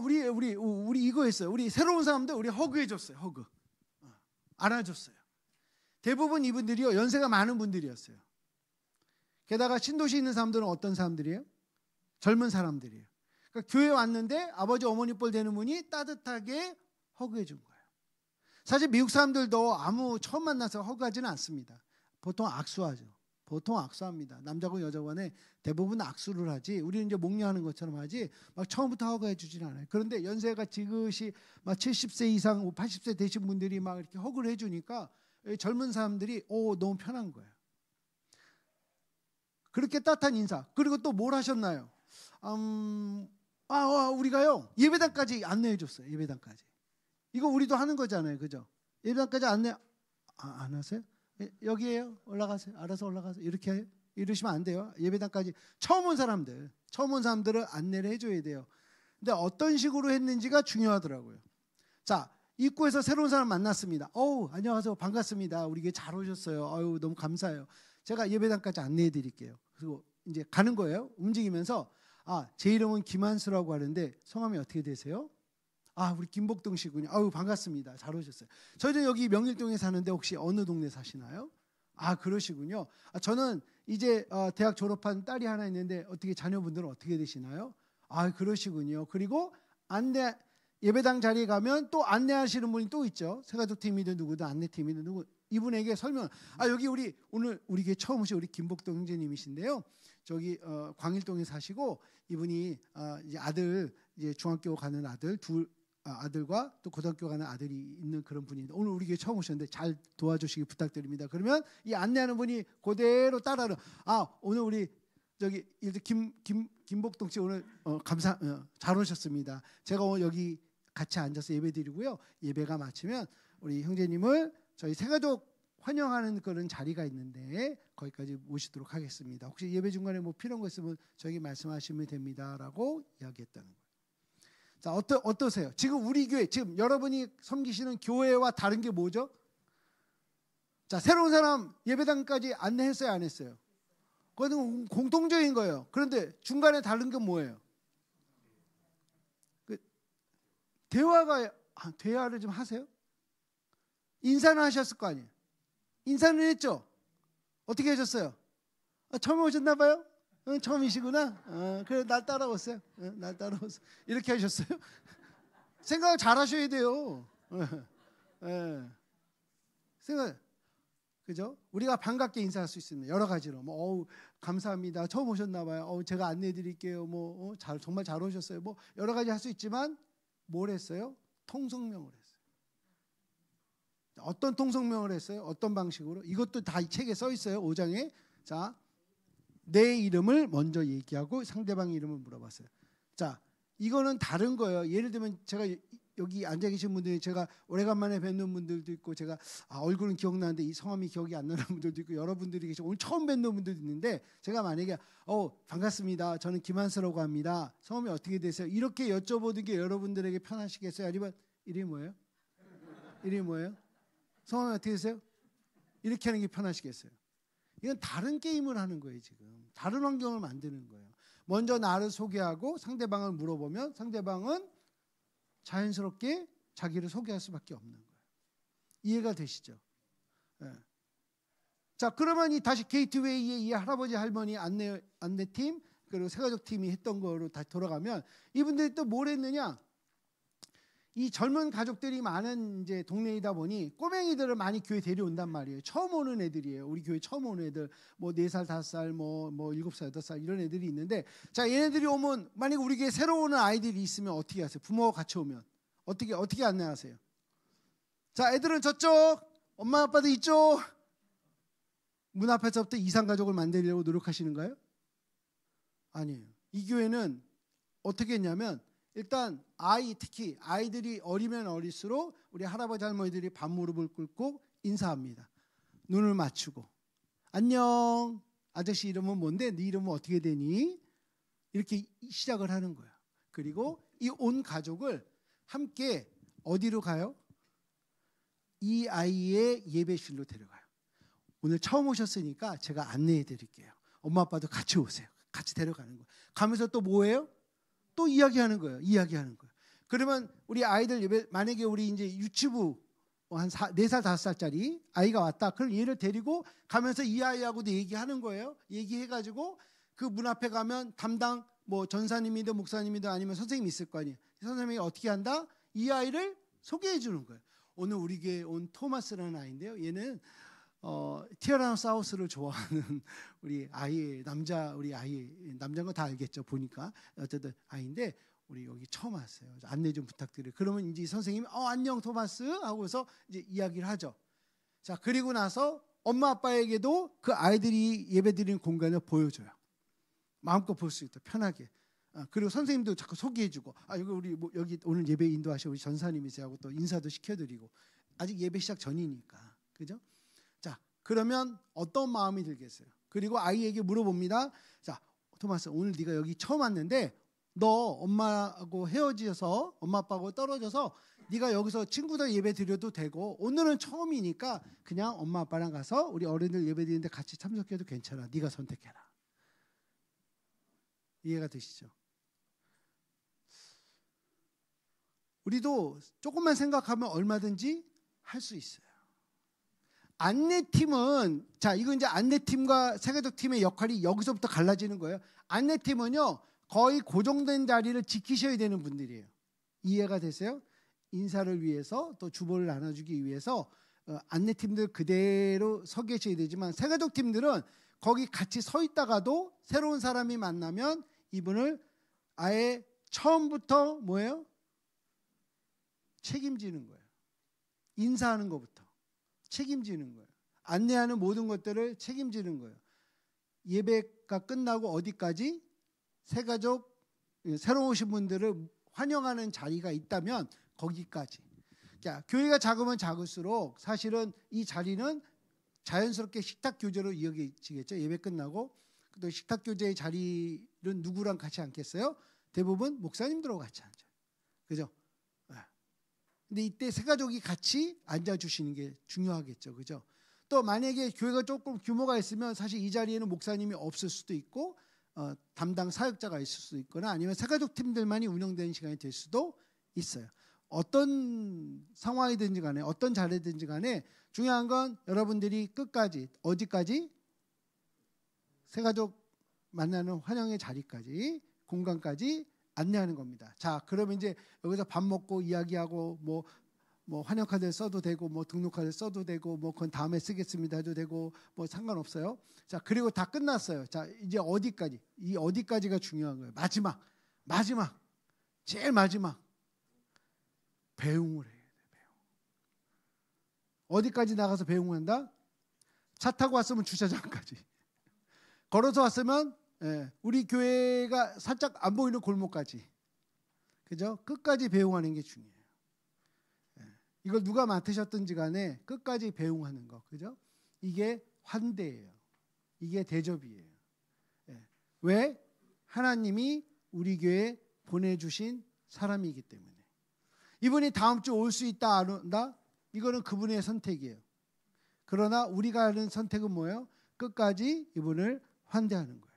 우리 이거 했어요. 우리 새로운 사람들 우리 허그해 줬어요. 허그. 안아줬어요. 대부분 이분들이요 연세가 많은 분들이었어요. 게다가 신도시에 있는 사람들은 어떤 사람들이에요? 젊은 사람들이에요. 그러니까 교회에 왔는데 아버지 어머니 뻘 되는 분이 따뜻하게 허그해 준 거예요. 사실 미국 사람들도 처음 만나서 허그하지는 않습니다. 보통 악수하죠. 보통 악수합니다. 남자고 여자고 간에 대부분 악수를 하지. 우리는 이제 목례하는 것처럼 하지. 막 처음부터 허그해 주진 않아요. 그런데 연세가 지긋이 막 70세 이상, 80세 되신 분들이 막 이렇게 허그를 해주니까 젊은 사람들이 너무 편한 거예요. 그렇게 따뜻한 인사. 그리고 또 뭘 하셨나요? 우리가요 예배당까지 안내해 줬어요. 예배당까지. 이거 우리도 하는 거잖아요, 그죠? 예배당까지 안내 안 하세요? 여기에요. 올라가세요. 알아서 올라가세요. 이렇게 해요? 이러시면 안 돼요. 예배당까지 처음 온 사람들을 안내를 해줘야 돼요. 근데 어떤 식으로 했는지가 중요하더라고요. 자, 입구에서 새로운 사람 만났습니다. 안녕하세요. 반갑습니다. 우리 교회 잘 오셨어요. 너무 감사해요. 제가 예배당까지 안내해 드릴게요. 그리고 이제 가는 거예요. 움직이면서 제 이름은 김한수라고 하는데 성함이 어떻게 되세요? 우리 김복동 씨군요. 반갑습니다. 잘 오셨어요. 저희도 여기 명일동에 사는데 혹시 어느 동네 사시나요? 그러시군요. 저는 이제 대학 졸업한 딸이 하나 있는데 어떻게 자녀분들은 어떻게 되시나요? 그러시군요. 그리고 예배당 자리에 가면 또 안내하시는 분이 또 있죠. 새가족팀이든 누구든 안내팀이든 누구 이분에게 설명. 여기 오늘 우리 교회 처음 오신 우리 김복동 형제님이신데요. 저기 광일동에 사시고 이분이 이제 아들 이제 중학교 가는 아들 아들과 또 고등학교 가는 아들이 있는 그런 분인데 오늘 우리 교회 처음 오셨는데 잘 도와주시기 부탁드립니다. 그러면 이 안내하는 분이 그대로 따라는 오늘 우리 저기 김복동 씨 오늘 잘 오셨습니다. 제가 오늘 여기 같이 앉아서 예배드리고요. 예배가 마치면 우리 형제님을 저희 새가족 환영하는 그런 자리가 있는데 거기까지 모시도록 하겠습니다. 혹시 예배 중간에 뭐 필요한 거 있으면 저에게 말씀하시면 됩니다라고 이야기했다는 거예요. 자, 어떠세요? 지금 우리 교회, 지금 여러분이 섬기시는 교회와 다른 게 뭐죠? 자, 새로운 사람 예배당까지 안내했어요, 안 했어요? 그건 공통적인 거예요. 그런데 중간에 다른 게 뭐예요? 대화를 좀 하세요? 인사는 하셨을 거 아니에요? 인사는 했죠? 어떻게 하셨어요? 처음 오셨나 봐요? 처음이시구나. 그래 날 따라오세요. 날 따라오세요. 이렇게 하셨어요? 생각을 잘 하셔야 돼요. 생각. 그죠? 우리가 반갑게 인사할 수 있습니다. 여러 가지로. 뭐 어우 감사합니다. 처음 오셨나 봐요. 제가 안내해 드릴게요. 뭐 정말 잘 오셨어요. 뭐 여러 가지 할 수 있지만 뭘 했어요? 통성명을 했어요. 어떤 통성명을 했어요? 어떤 방식으로? 이것도 다 이 책에 써 있어요. 5장에. 자, 내 이름을 먼저 얘기하고 상대방 이름을 물어봤어요. 자, 이거는 다른 거예요. 예를 들면 제가 여기 앉아 계신 분들이 제가 오래간만에 뵙는 분들도 있고 제가 얼굴은 기억나는데 이 성함이 기억이 안 나는 분들도 있고 여러분들이 계시고 오늘 처음 뵙는 분들도 있는데 제가 만약에 반갑습니다. 저는 김한수라고 합니다. 성함이 어떻게 되세요? 이렇게 여쭤보는 게 여러분들에게 편하시겠어요? 아니면 이름이 뭐예요? 이름이 뭐예요? 성함이 어떻게 되세요? 이렇게 하는 게 편하시겠어요? 이건 다른 게임을 하는 거예요. 지금 다른 환경을 만드는 거예요. 먼저 나를 소개하고 상대방을 물어보면 상대방은 자연스럽게 자기를 소개할 수밖에 없는 거예요. 이해가 되시죠? 네. 자, 그러면 다시 게이트웨이의 이 할아버지 할머니 안내팀 그리고 새가족팀이 했던 거로 다시 돌아가면 이분들이 또 뭘 했느냐? 이 젊은 가족들이 많은 이제 동네이다 보니 꼬맹이들을 많이 교회 데려온단 말이에요. 처음 오는 애들이에요. 우리 교회 처음 오는 애들 뭐 4살, 5살, 뭐 7살, 8살 이런 애들이 있는데 자, 얘네들이 오면 만약에 우리 교회 새로 오는 아이들이 있으면 어떻게 하세요? 부모가 같이 오면 어떻게 안내하세요? 자, 애들은 저쪽, 엄마 아빠도 이쪽. 문 앞에서부터 이상 가족을 만들려고 노력하시는가요? 아니에요. 이 교회는 어떻게 했냐면 일단 특히 아이들이 어리면 어릴수록 우리 할아버지 할머니들이 반무릎을 꿇고 인사합니다. 눈을 맞추고 안녕 아저씨 이름은 뭔데? 네 이름은 어떻게 되니? 이렇게 시작을 하는 거예요. 그리고 이 온 가족을 함께 어디로 가요? 이 아이의 예배실로 데려가요. 오늘 처음 오셨으니까 제가 안내해 드릴게요. 엄마 아빠도 같이 오세요. 같이 데려가는 거예요. 가면서 또 뭐예요? 또 이야기하는 거예요. 그러면 우리 아이들 만약에 우리 이제 유치부 한 4살 5살짜리 아이가 왔다. 그럼 얘를 데리고 가면서 이 아이하고도 얘기하는 거예요. 얘기해가지고 그 문 앞에 가면 담당 뭐 전사님이든 목사님이든 아니면 선생님이 있을 거 아니에요. 선생님이 어떻게 한다? 이 아이를 소개해 주는 거예요. 오늘 우리 교회에 온 토마스라는 아이인데요. 얘는 티라노사우루스를 좋아하는 우리 남자인 거 다 알겠죠. 보니까 어쨌든 아이인데 우리 여기 처음 왔어요. 안내 좀 부탁드려요. 그러면 이제 선생님이 안녕 토마스 하고서 이제 이야기를 하죠. 자, 그리고 나서 엄마 아빠에게도 그 아이들이 예배드리는 공간을 보여줘요. 마음껏 볼 수 있다. 편하게. 그리고 선생님도 자꾸 소개해주고 여기 오늘 예배 인도하신 우리 전사님이세요 하고 또 인사도 시켜드리고 아직 예배 시작 전이니까 그죠? 자, 그러면 어떤 마음이 들겠어요? 그리고 아이에게 물어봅니다. 자, 토마스 오늘 네가 여기 처음 왔는데 너 엄마하고 헤어져서 엄마 아빠하고 떨어져서 네가 여기서 친구들 예배 드려도 되고 오늘은 처음이니까 그냥 엄마 아빠랑 가서 우리 어른들 예배 드리는데 같이 참석해도 괜찮아. 네가 선택해라. 이해가 되시죠? 우리도 조금만 생각하면 얼마든지 할 수 있어요. 안내팀은 이건 이제 안내팀과 새가족팀의 역할이 여기서부터 갈라지는 거예요. 안내팀은요 거의 고정된 자리를 지키셔야 되는 분들이에요. 이해가 되세요? 인사를 위해서 또 주보를 나눠주기 위해서 안내팀들 그대로 서 계셔야 되지만 새가족팀들은 거기 같이 서 있다가도 새로운 사람이 만나면 이분을 아예 처음부터 뭐예요? 책임지는 거예요. 인사하는 것부터 책임지는 거예요. 안내하는 모든 것들을 책임지는 거예요. 예배가 끝나고 어디까지? 새가족 새로 오신 분들을 환영하는 자리가 있다면 거기까지. 자, 교회가 작으면 작을수록 사실은 이 자리는 자연스럽게 식탁 교제로 이어지겠죠. 예배 끝나고 또 식탁 교제의 자리는 누구랑 같이 앉겠어요? 대부분 목사님들하고 같이 앉아요. 그죠? 근데 이때 새가족이 같이 앉아주시는 게 중요하겠죠. 그죠? 또 만약에 교회가 조금 규모가 있으면 사실 이 자리에는 목사님이 없을 수도 있고 담당 사역자가 있을 수도 있거나 아니면 새가족 팀들만이 운영되는 시간이 될 수도 있어요. 어떤 상황이든지 간에 어떤 자리든지 간에 중요한 건 여러분들이 끝까지 어디까지? 새가족 만나는 환영의 자리까지 공간까지 안내하는 겁니다. 자, 그러면 이제 여기서 밥 먹고 이야기하고 뭐 뭐 환영카드 써도 되고 뭐 등록카드 써도 되고 뭐 그건 다음에 쓰겠습니다 해도 되고 뭐 상관없어요. 자, 그리고 다 끝났어요. 자, 이제 어디까지? 이 어디까지가 중요한 거예요. 마지막 제일 마지막 배웅을 해야 돼. 배웅. 어디까지 나가서 배웅한다? 차 타고 왔으면 주차장까지, 걸어서 왔으면 우리 교회가 살짝 안 보이는 골목까지, 그죠? 끝까지 배웅하는 게 중요해요. 이걸 누가 맡으셨든지 간에 끝까지 배웅하는 거, 그죠? 이게 환대예요. 이게 대접이에요. 왜? 하나님이 우리 교회에 보내주신 사람이기 때문에. 이분이 다음 주 올 수 있다 안 온다? 이거는 그분의 선택이에요. 그러나 우리가 하는 선택은 뭐예요? 끝까지 이분을 환대하는 거예요.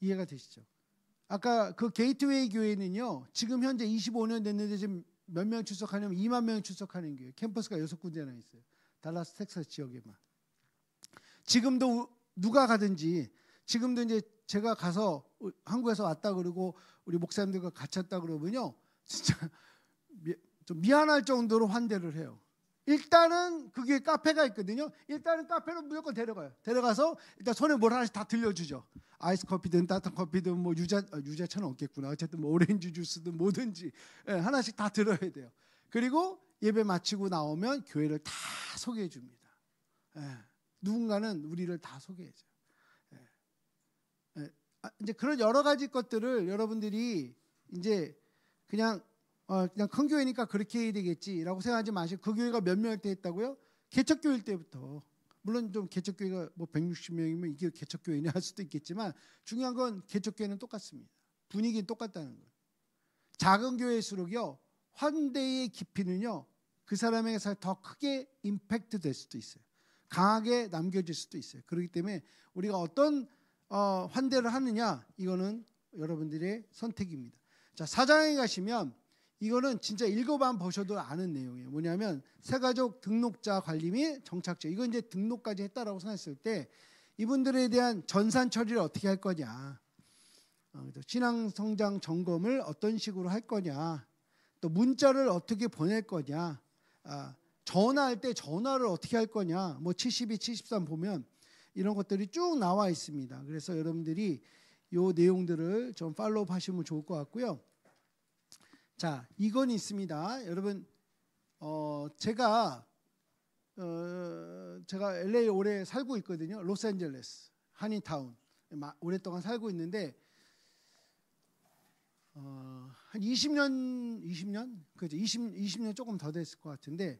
이해가 되시죠? 아까 그 게이트웨이 교회는요, 지금 현재 25년 됐는데 지금 몇 명 출석하냐면 2만 명이 출석하는 교회. 캠퍼스가 6군데나 있어요. 달라스 텍사스 지역에만. 지금도 누가 가든지, 지금도 이제 제가 가서 한국에서 왔다 그러고 우리 목사님들과 같이 왔다 그러면요, 진짜 좀 미안할 정도로 환대를 해요. 일단은 그게 카페가 있거든요. 일단은 카페로 무조건 데려가요. 데려가서 일단 손에 뭘 하나씩 다 들려주죠. 아이스 커피든 따뜻한 커피든 뭐 유자차는 없겠구나. 어쨌든 뭐 오렌지 주스든 뭐든지 하나씩 다 들어야 돼요. 그리고 예배 마치고 나오면 교회를 다 소개해 줍니다. 누군가는 우리를 다 소개해줘요. 이제 그런 여러 가지 것들을 여러분들이 이제 그냥 큰 교회니까 그렇게 해야 되겠지라고 생각하지 마시고, 그 교회가 몇 명일 때 했다고요? 개척교회일 때부터. 물론 좀 개척교회가 뭐 160명이면 이게 개척교회냐 할 수도 있겠지만, 중요한 건 개척교회는 똑같습니다. 분위기는 똑같다는 거예요. 작은 교회일수록요, 환대의 깊이는요, 그 사람에게서 더 크게 임팩트 될 수도 있어요. 강하게 남겨질 수도 있어요. 그렇기 때문에 우리가 어떤 환대를 하느냐, 이거는 여러분들의 선택입니다. 자, 4장에 가시면 이거는 진짜 읽어만 보셔도 아는 내용이에요. 뭐냐면 새가족 등록자 관리 및 정착제. 이건 이제 등록까지 했다라고 생각했을 때 이분들에 대한 전산 처리를 어떻게 할 거냐, 신앙 성장 점검을 어떤 식으로 할 거냐, 또 문자를 어떻게 보낼 거냐, 전화할 때 전화를 어떻게 할 거냐, 뭐 72, 73 보면 이런 것들이 쭉 나와 있습니다. 그래서 여러분들이 이 내용들을 좀 팔로우 하시면 좋을 것 같고요. 자, 이건 있습니다. 여러분, 제가 LA 오래 살고 있거든요. 로스앤젤레스, 한인타운 오랫동안 살고 있는데 한 20년 그죠? 20년 조금 더 됐을 것 같은데,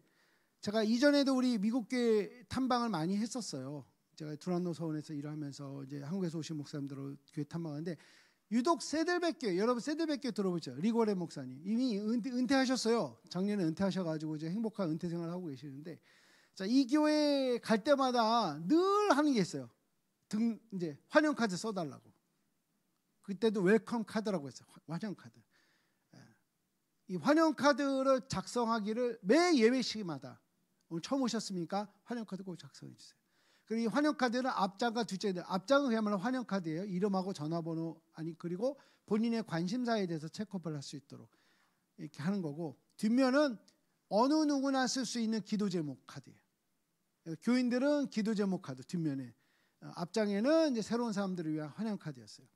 제가 이전에도 우리 미국교회 탐방을 많이 했었어요. 제가 두란노 서원에서 일하면서 이제 한국에서 오신 목사님들로 교회 탐방하는데, 유독 세들백교회, 여러분 세들백교회 들어보죠? 리고레 목사님 이미 은퇴하셨어요. 작년에 은퇴하셔가지고 이제 행복한 은퇴 생활을 하고 계시는데, 자, 이 교회 갈 때마다 늘 하는 게 있어요. 이제 환영 카드 써달라고. 그때도 웰컴 카드라고 했어요. 환영 카드. 이 환영 카드를 작성하기를 매 예배 시기마다, 오늘 처음 오셨습니까? 환영 카드 꼭 작성해 주세요. 그리고 이 환영 카드는 앞장과 뒷장인데, 앞장은 그야말로 환영 카드예요. 이름하고 전화번호, 그리고 본인의 관심사에 대해서 체크업을 할 수 있도록 이렇게 하는 거고, 뒷면은 어느 누구나 쓸 수 있는 기도 제목 카드예요. 교인들은 기도 제목 카드 뒷면에, 앞장에는 이제 새로운 사람들을 위한 환영 카드였어요.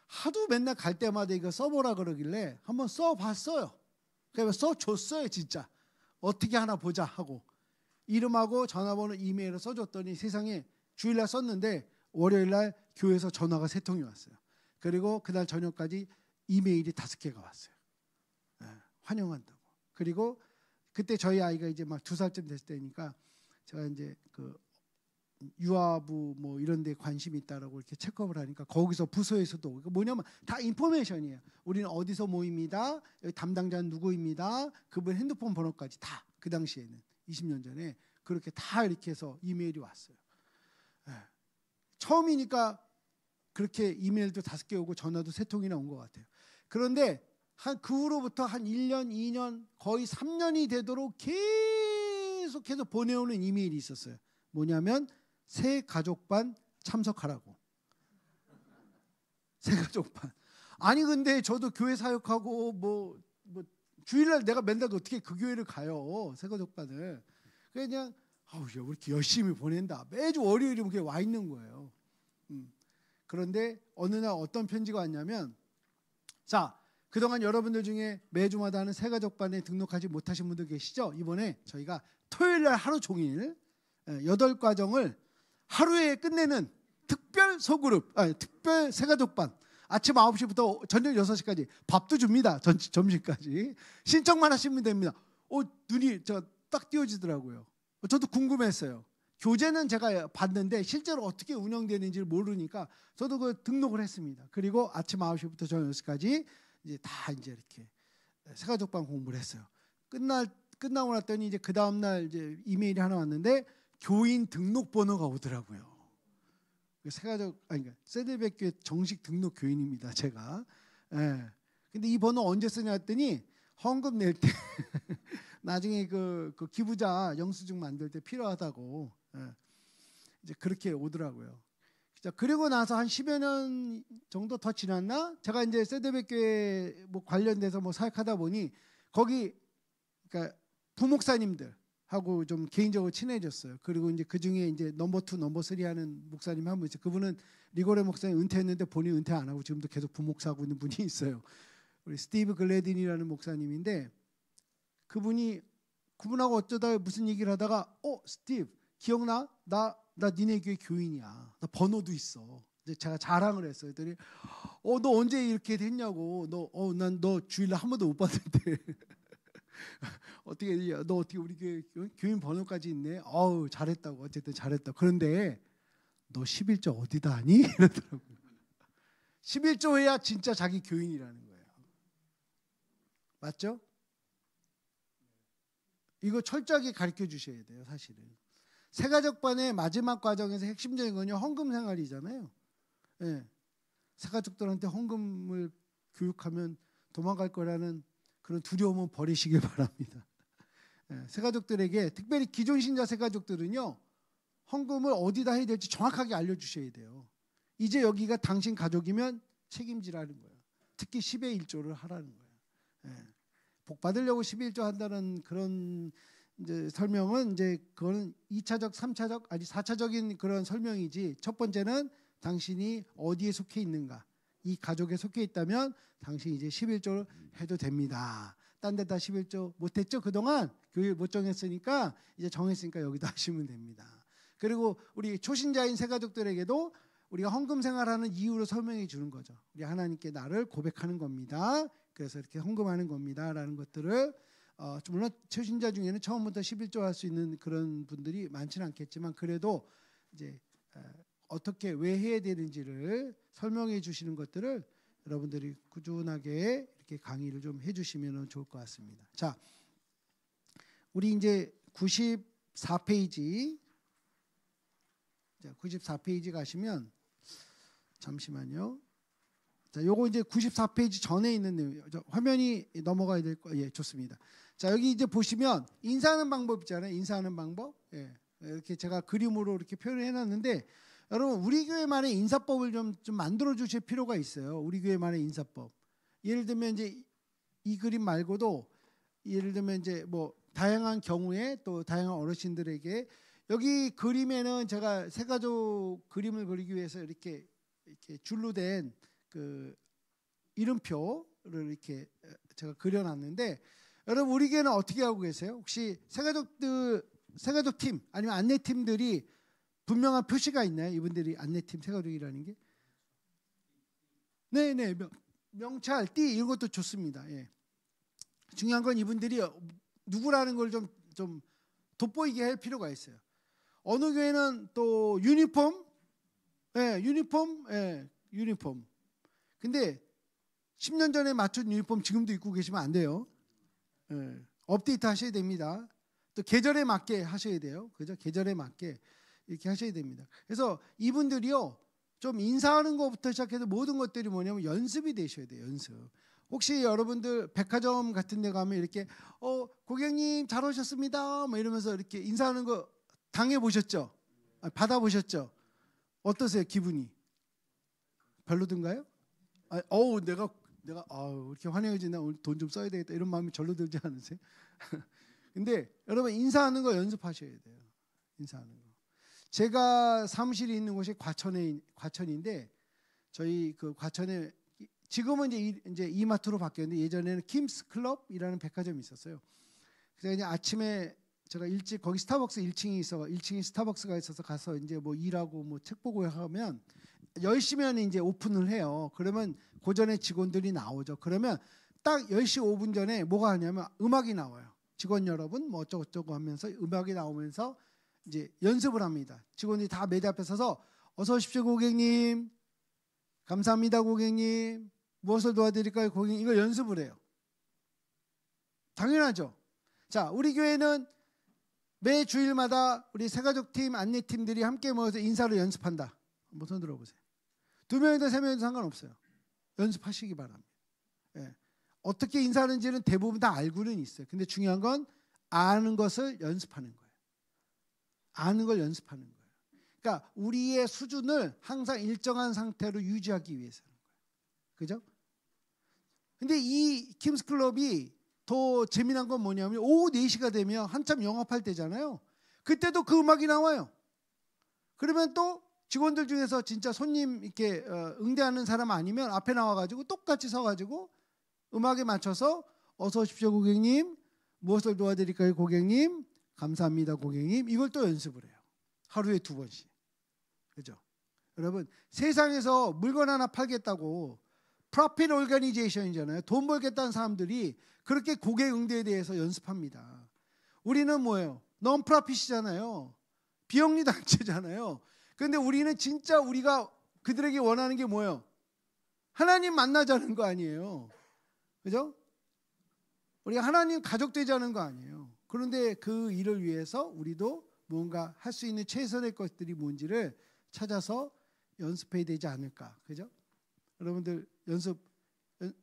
하도 맨날 갈 때마다 이거 써보라 그러길래 한번 써봤어요. 그래서 써줬어요. 진짜 어떻게 하나 보자 하고 이름하고 전화번호, 이메일을 써줬더니 세상에, 주일날 썼는데 월요일날 교회에서 전화가 3통이 왔어요. 그리고 그날 저녁까지 이메일이 5개가 왔어요. 환영한다고. 그리고 그때 저희 아이가 이제 막 2살쯤 됐을 때니까 제가 이제 그 유아부 뭐 이런 데 관심이 있다라고 이렇게 체크업을 하니까, 거기서 부서에서도 뭐냐면 다 인포메이션이에요. 우리는 어디서 모입니다, 여기 담당자는 누구입니다, 그분 핸드폰 번호까지 다, 그 당시에는 20년 전에 그렇게 다 이렇게 해서 이메일이 왔어요. 처음이니까 그렇게 이메일도 5개 오고 전화도 3통이나 온 것 같아요. 그런데 그 후로부터 한 1년, 2년, 거의 3년이 되도록 계속해서 보내오는 이메일이 있었어요. 뭐냐면 새 가족반 참석하라고. 새 가족반. 아니 근데 저도 교회 사역하고 뭐 주일날 내가 맨날 어떻게 그 교회를 가요? 새가족반을. 그냥 아우, 야, 왜 이렇게 열심히 보낸다. 매주 월요일이면 그게 와 있는 거예요. 그런데 어느 날 어떤 편지가 왔냐면, 자, 그동안 여러분들 중에 매주마다 하는 새가족반에 등록하지 못하신 분들 계시죠? 이번에 저희가 토요일날 하루 종일 8과정을 하루에 끝내는 특별 소그룹, 특별 새가족반, 아침 9시부터 저녁 6시까지 밥도 줍니다. 점심까지. 신청만 하시면 됩니다. 눈이 딱 띄어지더라고요. 저도 궁금했어요. 교재는 제가 봤는데 실제로 어떻게 운영되는지를 모르니까 저도 그 등록을 했습니다. 그리고 아침 9시부터 저녁 6시까지 이제 다 이제 이렇게 새가족반 공부를 했어요. 끝나고 났더니 이제 그 다음 날 이제 이메일이 하나 왔는데 교인 등록번호가 오더라고요. 그러니까 세대백교회 정식 등록 교인입니다, 제가. 예. 근데 이 번호 언제 쓰냐 했더니 헌금 낼 때 나중에 그 기부자 영수증 만들 때 필요하다고. 예. 이제 그렇게 오더라고요. 자, 그리고 나서 한 10여 년 정도 더 지났나? 제가 이제 세대백교회 뭐 관련돼서 뭐 사역하다 보니 거기 그러니까 부목사님들하고 좀 개인적으로 친해졌어요. 그리고 이제 그 중에 이제 넘버 2, 넘버 3 하는 목사님 한 분 있어요. 그분은 리고레 목사님 은퇴했는데 본인 은퇴 안 하고 지금도 계속 부목사하고 있는 분이 있어요. 우리 스티브 글래딘이라는 목사님인데 그분하고 어쩌다 무슨 얘기를 하다가 스티브 기억나? 나 니네 교회 교인이야. 나 번호도 있어. 이제 제가 자랑을 했어요. 그랬더니 너 언제 이렇게 됐냐고. 난 너 주일날 한 번도 못 봤는데 너 어떻게 우리 교인 번호까지 있네. 잘했다고. 어쨌든 잘했다. 그런데 너 11조 어디다 하니? 이러더라고요. 11조 해야 진짜 자기 교인이라는 거예요. 맞죠? 이거 철저하게 가르쳐 주셔야 돼요, 사실은. 새가족반의 마지막 과정에서 핵심적인 건요, 헌금 생활이잖아요. 예. 새가족들한테 헌금을 교육하면 도망갈 거라는 그런 두려움은 버리시길 바랍니다. 예. 새가족들에게, 특별히 기존 신자 새가족들은요, 헌금을 어디다 해야 될지 정확하게 알려주셔야 돼요. 이제 여기가 당신 가족이면 책임지라는 거예요. 특히 10의 1조를 하라는 거예요. 예. 복 받으려고 11조 한다는 그런 이제 설명은 이제 그거는 2차적, 3차적, 아니 4차적인 그런 설명이지. 첫 번째는 당신이 어디에 속해 있는가. 이 가족에 속해 있다면 당신이 이제 11조를 해도 됩니다. 딴 데다 11조 못했죠? 그동안 교육 못 정했으니까 이제 정했으니까 여기다 하시면 됩니다. 그리고 우리 초신자인 새가족들에게도 우리가 헌금 생활하는 이유를 설명해 주는 거죠. 우리 하나님께 나를 고백하는 겁니다. 그래서 이렇게 헌금하는 겁니다라는 것들을 물론 초신자 중에는 처음부터 11조 할 수 있는 그런 분들이 많지는 않겠지만 그래도 이제 어떻게 왜 해야 되는지를 설명해 주시는 것들을 여러분들이 꾸준하게 이렇게 강의를 좀 해주시면 좋을 것 같습니다. 자, 우리 이제 94페이지, 94페이지 가시면 잠시만요. 자, 요거 이제 94페이지 전에 있는 내용이에요. 화면이 넘어가야 될 거예요. 예, 좋습니다. 자, 여기 이제 보시면 인사하는 방법 있잖아요. 인사하는 방법. 예, 이렇게 제가 그림으로 이렇게 표현을 해놨는데, 여러분 우리 교회만의 인사법을 좀 만들어 주실 필요가 있어요. 우리 교회만의 인사법. 예를 들면 이제 이 그림 말고도 예를 들면 이제 뭐 다양한 경우에 또 다양한 어르신들에게 여기 그림에는 제가 새가족 그림을 그리기 위해서 이렇게 줄로 된 그 이름표를 이렇게 제가 그려놨는데, 여러분 우리 교회는 어떻게 하고 계세요? 혹시 새가족 팀 아니면 안내팀들이 분명한 표시가 있나요? 이분들이 안내팀 새가족이라는 게? 네네, 명찰, 띠 이런 것도 좋습니다. 예. 중요한 건 이분들이 누구라는 걸 좀 돋보이게 할 필요가 있어요. 어느 교회는 또 유니폼, 유니폼. 근데 10년 전에 맞춘 유니폼 지금도 입고 계시면 안 돼요. 업데이트 하셔야 됩니다. 또 계절에 맞게 하셔야 돼요. 그죠? 계절에 맞게 이렇게 하셔야 됩니다. 그래서 이분들이요, 좀 인사하는 것부터 시작해서 모든 것들이 뭐냐면 연습이 되셔야 돼요. 연습. 혹시 여러분들 백화점 같은 데 가면 이렇게 고객님 잘 오셨습니다 뭐 이러면서 이렇게 인사하는 거 당해보셨죠? 받아보셨죠? 어떠세요? 기분이? 별로든가요? 내가 내가 이렇게 환영해진다, 오늘 돈 좀 써야 되겠다 이런 마음이 절로 들지 않으세요? 근데 여러분 인사하는 거 연습하셔야 돼요. 인사하는 거. 제가 사무실이 있는 곳이 과천인데 저희 그 과천에 지금은 이제 이마트로 바뀌었는데 예전에는 킴스 클럽이라는 백화점이 있었어요. 그래서 그냥 아침에 제가 일찍 거기 스타벅스 1층이 스타벅스가 있어서 가서 이제 뭐 일하고 뭐 책 보고 하면 10시면 이제 오픈을 해요. 그러면 그 전에 직원들이 나오죠. 그러면 딱 10시 5분 전에 뭐가 하냐면 음악이 나와요. 직원 여러분 뭐 어쩌고저쩌고 하면서 음악이 나오면서 이제 연습을 합니다. 직원들이 다 매대 앞에 서서 어서 오십시오 고객님, 감사합니다 고객님, 무엇을 도와드릴까요 고객님, 이걸 연습을 해요. 당연하죠. 자, 우리 교회는 매 주일마다 우리 새가족팀 안내팀들이 함께 모여서 인사를 연습한다. 한번 손 들어보세요. 2명이든 3명이든 상관없어요. 연습하시기 바랍니다. 예. 어떻게 인사하는지는 대부분 다 알고는 있어요. 근데 중요한 건 아는 것을 연습하는 거예요. 아는 걸 연습하는 거예요. 그러니까 우리의 수준을 항상 일정한 상태로 유지하기 위해서는 거예요. 그죠? 근데 이 킴스클럽이 더 재미난 건 뭐냐면 오후 4시가 되면 한참 영업할 때잖아요. 그때도 그 음악이 나와요. 그러면 또 직원들 중에서 진짜 손님 이렇게 응대하는 사람 아니면 앞에 나와가지고 똑같이 서가지고 음악에 맞춰서 어서 오십시오 고객님, 무엇을 도와드릴까요 고객님, 감사합니다 고객님, 이걸 또 연습을 해요. 하루에 2번씩. 그죠? 여러분 세상에서 물건 하나 팔겠다고 프로핏 오르가니제이션이잖아요. 돈 벌겠다는 사람들이 그렇게 고객 응대에 대해서 연습합니다. 우리는 뭐예요? non-profit이잖아요. 비영리 단체잖아요. 그런데 우리는 진짜 우리가 그들에게 원하는 게 뭐예요? 하나님 만나자는 거 아니에요. 그죠? 우리가 하나님 가족 되자는 거 아니에요. 그런데 그 일을 위해서 우리도 뭔가 할 수 있는 최선의 것들이 뭔지를 찾아서 연습해야 되지 않을까. 그죠? 여러분들 연습,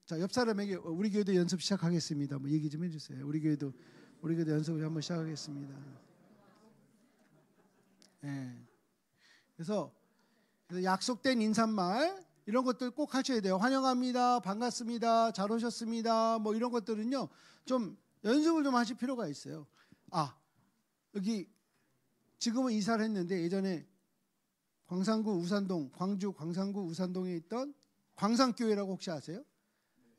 자, 옆 사람에게 우리 교회도 연습 시작하겠습니다. 뭐 얘기 좀 해주세요. 우리 교회도 연습을 한번 시작하겠습니다. 네. 그래서 약속된 인사말 이런 것들 꼭 하셔야 돼요. 환영합니다, 반갑습니다, 잘 오셨습니다. 뭐 이런 것들은요 좀 연습을 좀 하실 필요가 있어요. 여기 지금은 이사를 했는데 예전에 광산구 우산동, 광주 광산구 우산동에 있던 광산교회라고 혹시 아세요?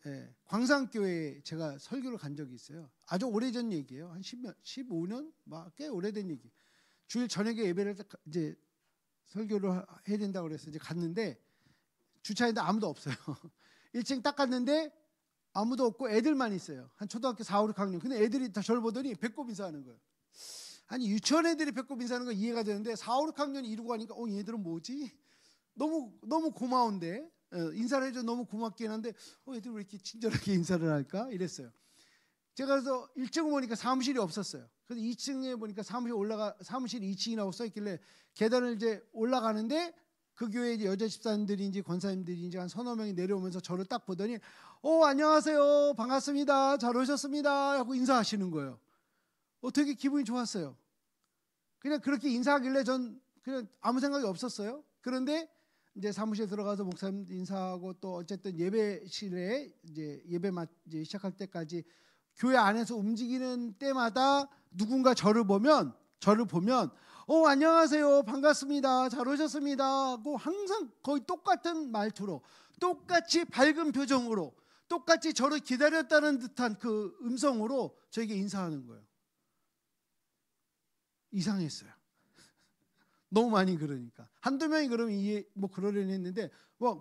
네, 광산교회에 제가 설교를 간 적이 있어요. 아주 오래전 얘기예요. 한 15년? 꽤 오래된 얘기. 주일 저녁에 예배를 이제 설교를 해야 된다고 그래서 이제 갔는데 주차했는데 아무도 없어요. 1층 딱 갔는데 아무도 없고 애들만 있어요. 한 초등학교 4, 5, 6학년. 근데 애들이 다 저를 보더니 배꼽 인사하는 거예요. 아니 유치원 애들이 배꼽 인사하는 거 이해가 되는데 4, 5, 6학년이 이러고 가니까 얘들은 뭐지? 너무 고마운데 인사를 해줘 너무 고맙긴 한데 애들 왜 이렇게 친절하게 인사를 할까? 이랬어요. 제가 그래서 1층 보니까 사무실이 없었어요. 그래서 2층에 보니까 사무실이 2층이라고 써있길래 계단을 이제 올라가는데 그 교회 이제 여자 집사님들인지 권사님들인지 한 서너 명이 내려오면서 저를 딱 보더니 안녕하세요, 반갑습니다, 잘 오셨습니다 하고 인사하시는 거예요. 되게 기분이 좋았어요. 그냥 그렇게 인사하길래 전 그냥 아무 생각이 없었어요. 그런데 이제 사무실에 들어가서 목사님 인사하고 또 어쨌든 예배실에 이제 이제 시작할 때까지 교회 안에서 움직이는 때마다 누군가 저를 보면 안녕하세요, 반갑습니다, 잘 오셨습니다 하고 항상 거의 똑같은 말투로 똑같이 밝은 표정으로 똑같이 저를 기다렸다는 듯한 그 음성으로 저에게 인사하는 거예요. 이상했어요. 너무 많이 그러니까. 한두 명이 그러면 그러려니 했는데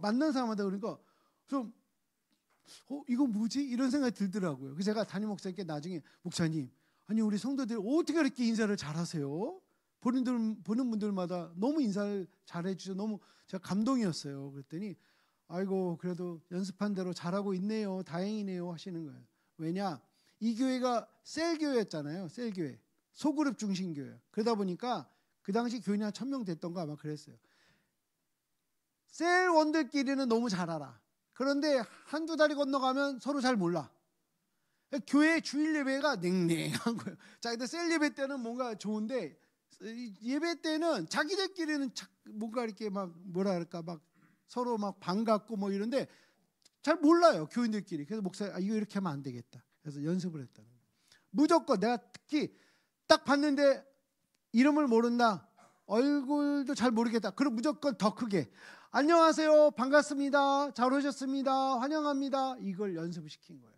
만난 사람마다 그러니까 좀 이거 뭐지? 이런 생각이 들더라고요. 그래서 제가 담임 목사님께 나중에 목사님, 아니 우리 성도들이 어떻게 이렇게 인사를 잘하세요? 보는 분들마다 너무 인사를 잘해주셔서 너무 제가 감동이었어요. 그랬더니 아이고 그래도 연습한 대로 잘하고 있네요, 다행이네요 하시는 거예요. 왜냐? 이 교회가 셀교회였잖아요. 셀교회, 소그룹 중심 교회. 그러다 보니까 그 당시 교인이 한 1000명 됐던 거 아마 그랬어요. 셀원들끼리는 너무 잘 알아. 그런데 한두 달이 건너가면 서로 잘 몰라. 교회 주일 예배가 냉랭한 거예요. 자, 근데 셀 예배 때는 뭔가 좋은데 예배 때는 자기들끼리는 뭔가 이렇게 막 뭐라 할까 막 서로 막 반갑고 뭐 이런데 잘 몰라요, 교인들끼리. 그래서 목사님, 이거 이렇게 하면 안 되겠다. 그래서 연습을 했다는 거예요. 무조건 내가 특히 딱 봤는데 이름을 모른다, 얼굴도 잘 모르겠다, 그럼 무조건 더 크게 안녕하세요, 반갑습니다, 잘 오셨습니다, 환영합니다, 이걸 연습을 시킨 거예요.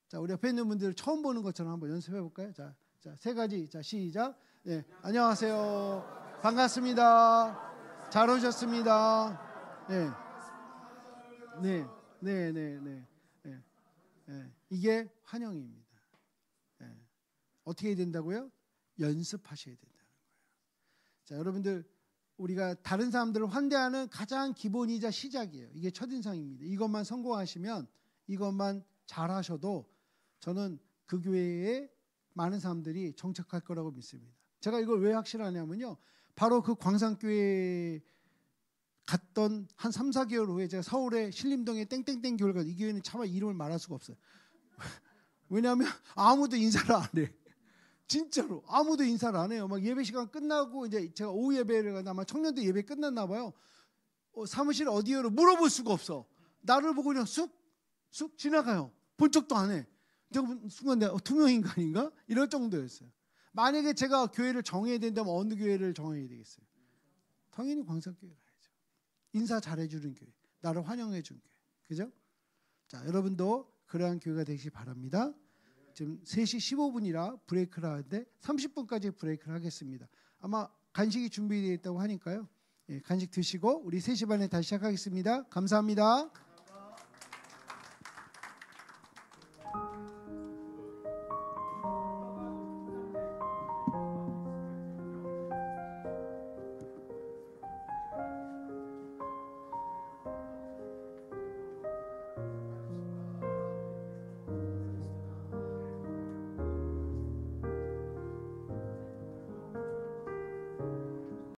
자, 우리 옆에 있는 분들 처음 보는 것처럼 한번 연습해 볼까요? 자, 세 가지. 자, 시작. 네, 안녕하세요, 반갑습니다, 잘 오셨습니다. 네, 네, 네, 네, 네, 네, 네. 이게 환영입니다. 네. 어떻게 해야 된다고요? 연습하셔야 된다는 거예요. 자, 여러분들, 우리가 다른 사람들을 환대하는 가장 기본이자 시작이에요. 이게 첫인상입니다. 이것만 성공하시면, 이것만 잘하셔도 저는 그 교회에 많은 사람들이 정착할 거라고 믿습니다. 제가 이걸 왜 확실하냐면요, 바로 그 광산교회 갔던 한 3, 4개월 후에 제가 서울의 신림동에 땡땡땡 교회를 가서, 이 교회는 차마 이름을 말할 수가 없어요. 왜냐하면 아무도 인사를 안 해. 진짜로 아무도 인사를 안 해요. 막 예배 시간 끝나고, 이제 제가 오후 예배를 가다 아마 청년들 예배 끝났나 봐요. 사무실 어디요로 물어볼 수가 없어. 나를 보고 그냥 쑥 지나가요. 본 척도 안 해. 순간 내가 투명인간인가? 이럴 정도였어요. 만약에 제가 교회를 정해야 된다면 어느 교회를 정해야 되겠어요? 당연히 광산교회 가야죠. 인사 잘해주는 교회, 나를 환영해준 교회, 그죠? 자, 여러분도 그러한 교회가 되시기 바랍니다. 지금 3시 15분이라 브레이크를 하는데 30분까지 브레이크를 하겠습니다. 아마 간식이 준비되어 있다고 하니까요. 예, 간식 드시고 우리 3시 반에 다시 시작하겠습니다. 감사합니다.